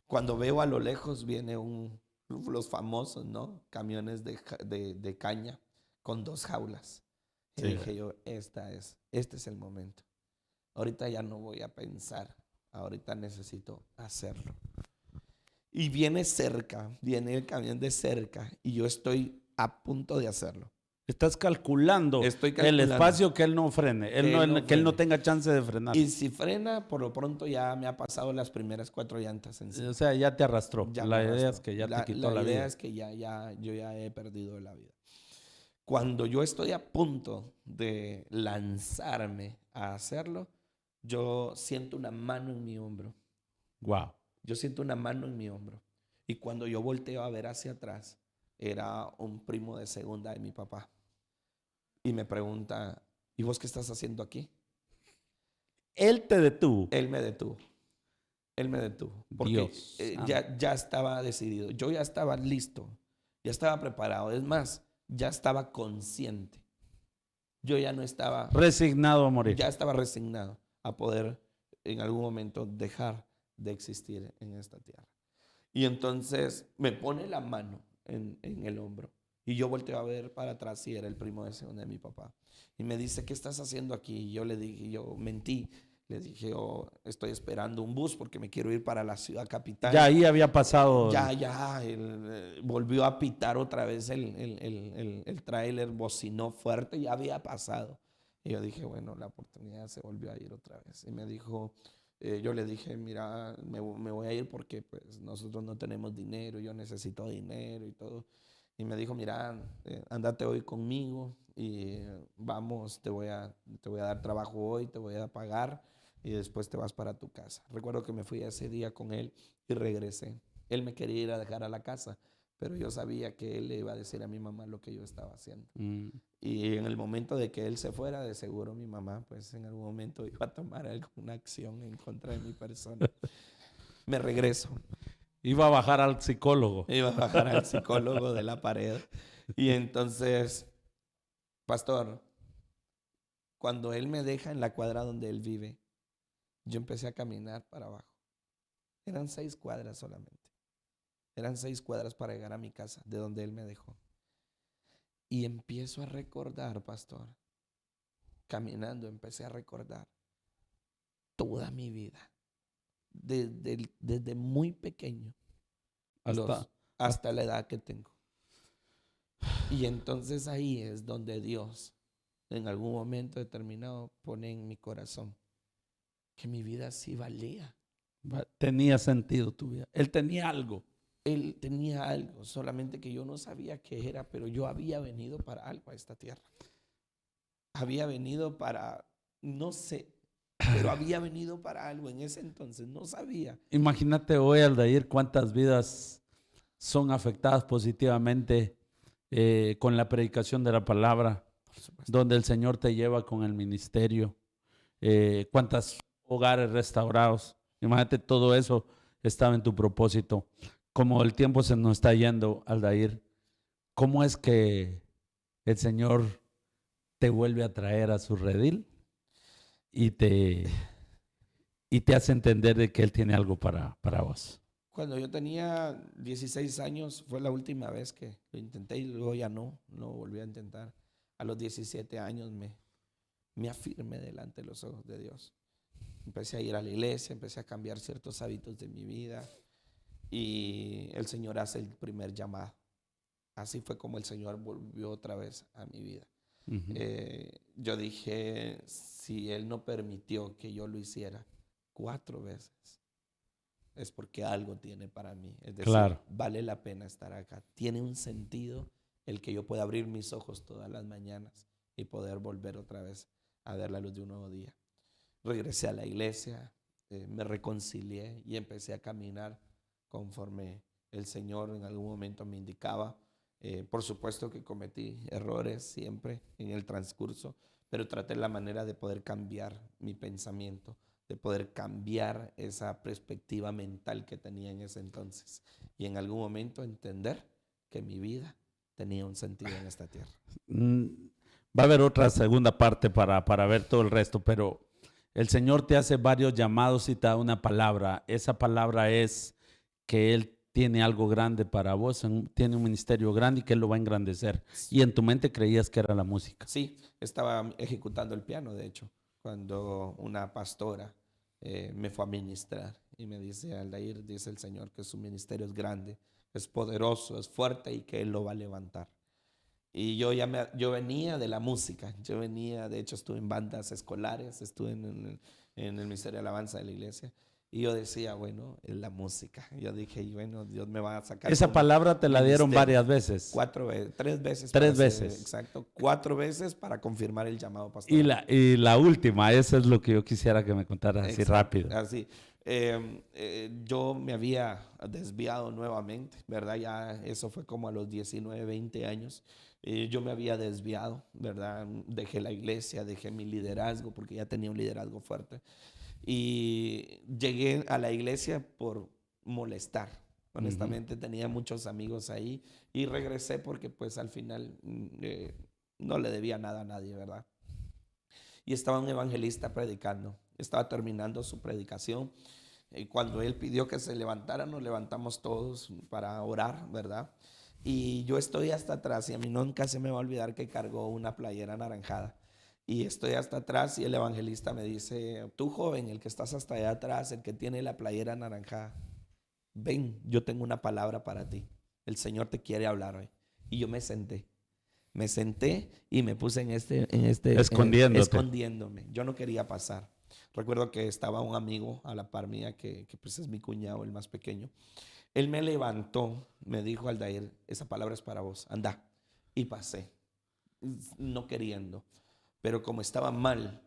Cuando veo a lo lejos viene un los famosos, ¿no? Camiones de caña con 2 jaulas. Y Sí. dije yo, este es el momento. Ahorita ya no voy a pensar, ahorita necesito hacerlo. Y viene el camión de cerca y yo estoy a punto de hacerlo. Estás calculando, Estoy el calculando. espacio que él no frene, Que él no tenga chance de frenar. Y si frena, por lo pronto ya me ha pasado las primeras 4 llantas encima. O sea, ya te arrastró. Ya La me idea arrastró. es que ya te quitó la La idea vida. es que yo ya he perdido la vida. Cuando yo estoy a punto de lanzarme a hacerlo, yo siento una mano en mi hombro. Wow. Yo siento una mano en mi hombro. Y cuando yo volteo a ver hacia atrás, era un primo de segunda de mi papá. Y me pregunta, ¿y vos qué estás haciendo aquí? Él te detuvo. Él me detuvo. Él me detuvo. Porque Dios. ya estaba decidido. Yo ya estaba listo. Ya estaba preparado. Es más, ya estaba consciente. Yo ya no estaba... Resignado a morir. Ya estaba resignado a poder en algún momento dejar de existir en esta tierra. Y entonces me pone la mano en el hombro. Y yo volteo a ver para atrás y era el primo de segunda de mi papá. Y me dice, ¿qué estás haciendo aquí? Y yo le dije, yo mentí. Le dije, yo estoy esperando un bus porque me quiero ir para la ciudad capital. Ya ahí había pasado. Volvió a pitar otra vez el tráiler, bocinó fuerte, ya había pasado. Y yo dije, bueno, la oportunidad se volvió a ir otra vez. Y me dijo, yo le dije, mira, me voy a ir porque pues nosotros no tenemos dinero, yo necesito dinero y todo. Y me dijo, mira, andate hoy conmigo y vamos, te voy a dar trabajo hoy, te voy a pagar y después te vas para tu casa. Recuerdo que me fui ese día con él y regresé. Él me quería ir a dejar a la casa, pero yo sabía que él le iba a decir a mi mamá lo que yo estaba haciendo. Y en el momento de que él se fuera, de seguro mi mamá, pues en algún momento iba a tomar alguna acción en contra de mi persona. Me regreso. Iba a bajar al psicólogo. Iba a bajar al psicólogo de la pared. Y entonces, pastor, cuando él me deja en la cuadra donde él vive, yo empecé a caminar para abajo. Eran 6 cuadras solamente. Eran 6 cuadras para llegar a mi casa, de donde él me dejó. Y empiezo a recordar, pastor, caminando, empecé a recordar toda mi vida. Desde muy pequeño hasta la edad que tengo. Y entonces ahí es donde Dios, en algún momento determinado, pone en mi corazón que mi vida sí valía. Tenía sentido tu vida. Él tenía algo. Él tenía algo, solamente que yo no sabía qué era, pero yo había venido para algo a esta tierra. Había venido para, no sé, pero había venido para algo en ese entonces, no sabía. Imagínate hoy, Aldair, cuántas vidas son afectadas positivamente con la predicación de la palabra, donde el Señor te lleva con el ministerio, cuántos hogares restaurados. Imagínate, todo eso estaba en tu propósito. Como el tiempo se nos está yendo, Aldair, ¿cómo es que el Señor te vuelve a traer a su redil y te hace entender de que Él tiene algo para vos? Cuando yo tenía 16 años fue la última vez que lo intenté y luego ya no volví a intentar. A los 17 años me afirmé delante de los ojos de Dios. Empecé a ir a la iglesia, empecé a cambiar ciertos hábitos de mi vida y el Señor hace el primer llamado. Así fue como el Señor volvió otra vez a mi vida. Yo dije, si Él no permitió que yo lo hiciera 4 veces, es porque algo tiene para mí. Es decir, claro, vale la pena estar acá. Tiene un sentido el que yo pueda abrir mis ojos todas las mañanas y poder volver otra vez a ver la luz de un nuevo día. Regresé a la iglesia, me reconcilié y empecé a caminar conforme el Señor en algún momento me indicaba. Por supuesto que cometí errores siempre en el transcurso, pero traté la manera de poder cambiar mi pensamiento, de poder cambiar esa perspectiva mental que tenía en ese entonces y en algún momento entender que mi vida tenía un sentido en esta tierra. Va a haber otra segunda parte para ver todo el resto, pero el Señor te hace varios llamados y te da una palabra. Esa palabra es que Él tiene algo grande para vos, tiene un ministerio grande y que Él lo va a engrandecer. Y en tu mente creías que era la música. Sí, estaba ejecutando el piano, de hecho, cuando una pastora me fue a ministrar y me dice: Aldair, dice el Señor que su ministerio es grande, es poderoso, es fuerte y que Él lo va a levantar. Y yo venía de la música, yo venía, de hecho estuve en bandas escolares, estuve en el Ministerio de Alabanza de la iglesia. Y yo decía, bueno, es la música. Yo dije, bueno, Dios me va a sacar. Esa palabra te la dieron varias veces. 4 veces, 3 veces. 3 veces. Exacto, 4 veces para confirmar el llamado pastoral. Y la última, eso es lo que yo quisiera que me contaras así rápido. Así. Yo me había desviado nuevamente, ¿verdad? Ya eso fue como a los 19, 20 años. Yo me había desviado, ¿verdad? Dejé la iglesia, dejé mi liderazgo porque ya tenía un liderazgo fuerte. Y llegué a la iglesia por molestar. Honestamente, tenía muchos amigos ahí y regresé porque pues al final no le debía nada a nadie, ¿verdad? Y estaba un evangelista predicando, estaba terminando su predicación. Y cuando él pidió que se levantara, nos levantamos todos para orar, ¿verdad? Y yo estoy hasta atrás y a mí nunca se me va a olvidar que cargó una playera anaranjada. Y estoy hasta atrás y el evangelista me dice: tú, joven, el que estás hasta allá atrás, el que tiene la playera anaranjada, ven, yo tengo una palabra para ti. El Señor te quiere hablar hoy. Y yo me senté y me puse escondiéndome. Yo no quería pasar. Recuerdo que estaba un amigo a la par mía que pues es mi cuñado, el más pequeño. Él me levantó, me dijo: Aldair, esa palabra es para vos, anda. Y pasé, no queriendo. Pero como estaba mal,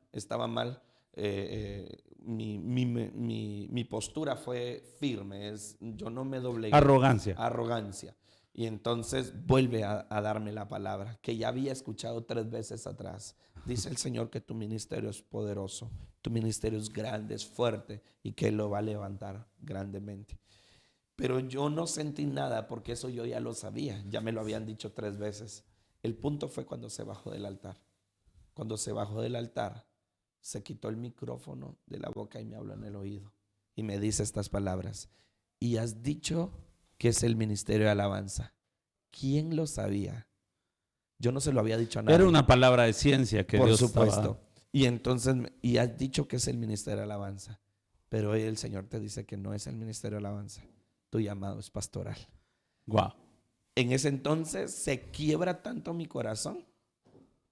mi postura fue firme, yo no me doblegué. Arrogancia. Y entonces vuelve a darme la palabra que ya había escuchado 3 veces atrás. Dice el Señor que tu ministerio es poderoso, tu ministerio es grande, es fuerte y que Él lo va a levantar grandemente. Pero yo no sentí nada porque eso yo ya lo sabía, ya me lo habían dicho 3 veces. El punto fue cuando se bajó del altar. Cuando se bajó del altar, se quitó el micrófono de la boca y me habló en el oído. Y me dice estas palabras: y has dicho que es el ministerio de alabanza. ¿Quién lo sabía? Yo no se lo había dicho a nadie. Era una palabra de ciencia que Dios estaba. Por supuesto. Y entonces, y has dicho que es el ministerio de alabanza. Pero hoy el Señor te dice que no es el ministerio de alabanza. Tu llamado es pastoral. Wow. En ese entonces se quiebra tanto mi corazón.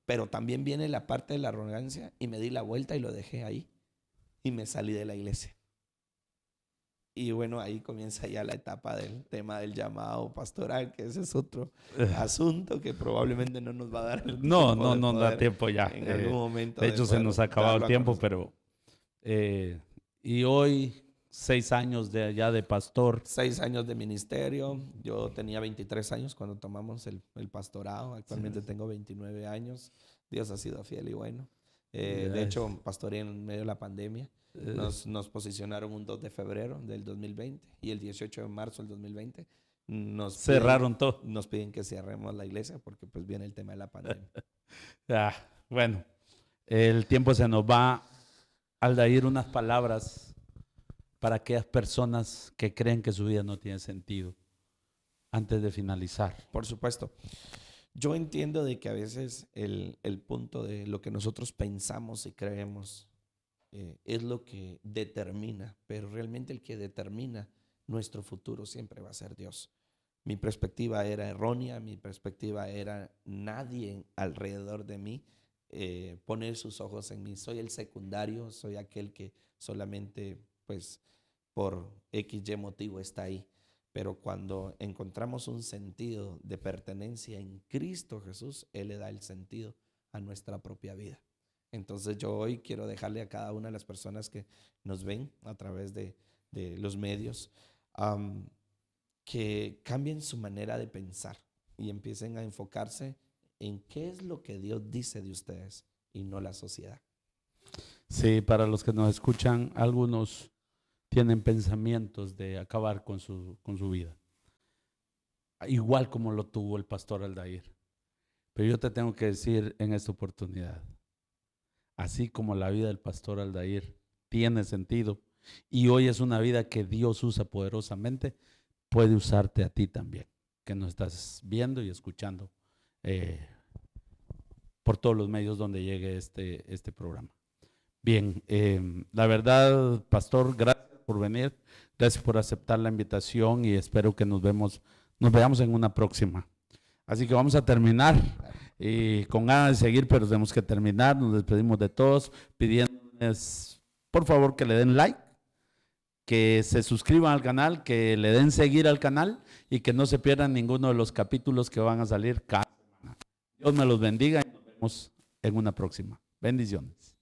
Pero también viene la parte de la arrogancia y me di la vuelta y lo dejé ahí y me salí de la iglesia. Y bueno, ahí comienza ya la etapa del tema del llamado pastoral, que ese es otro asunto que probablemente no nos va a dar el tiempo. No da tiempo ya. En algún momento. De hecho, se nos ha acabado el tiempo, pero... y hoy, 6 años ya de pastor. 6 años de ministerio. Yo tenía 23 años cuando tomamos el pastorado. Actualmente tengo 29 años. Dios ha sido fiel y bueno. De hecho, pastoreé en medio de la pandemia. Nos posicionaron un 2 de febrero del 2020 y el 18 de marzo del 2020 cerraron todo. Nos piden que cerremos la iglesia porque pues viene el tema de la pandemia. Bueno, el tiempo se nos va. Aldair, unas palabras para aquellas personas que creen que su vida no tiene sentido antes de finalizar. Por supuesto. Yo entiendo de que a veces el punto de lo que nosotros pensamos y creemos es lo que determina, pero realmente el que determina nuestro futuro siempre va a ser Dios. Mi perspectiva era errónea, mi perspectiva era nadie alrededor de mí poner sus ojos en mí. Soy el secundario, soy aquel que solamente pues por XY motivo está ahí. Pero cuando encontramos un sentido de pertenencia en Cristo Jesús, Él le da el sentido a nuestra propia vida. Entonces yo hoy quiero dejarle a cada una de las personas que nos ven a través de los medios que cambien su manera de pensar y empiecen a enfocarse en qué es lo que Dios dice de ustedes y no la sociedad. Sí, para los que nos escuchan, algunos tienen pensamientos de acabar con su vida, igual como lo tuvo el pastor Aldair. Pero yo te tengo que decir en esta oportunidad, así como la vida del pastor Aldair tiene sentido y hoy es una vida que Dios usa poderosamente, puede usarte a ti también, que nos estás viendo y escuchando por todos los medios donde llegue este programa. Bien, la verdad, pastor, gracias por venir, gracias por aceptar la invitación y espero que nos veamos en una próxima. Así que vamos a terminar con ganas de seguir, pero tenemos que terminar. Nos despedimos de todos pidiéndoles, por favor, que le den like, que se suscriban al canal, que le den seguir al canal y que no se pierdan ninguno de los capítulos que van a salir cada semana. Dios me los bendiga y nos vemos en una próxima. Bendiciones.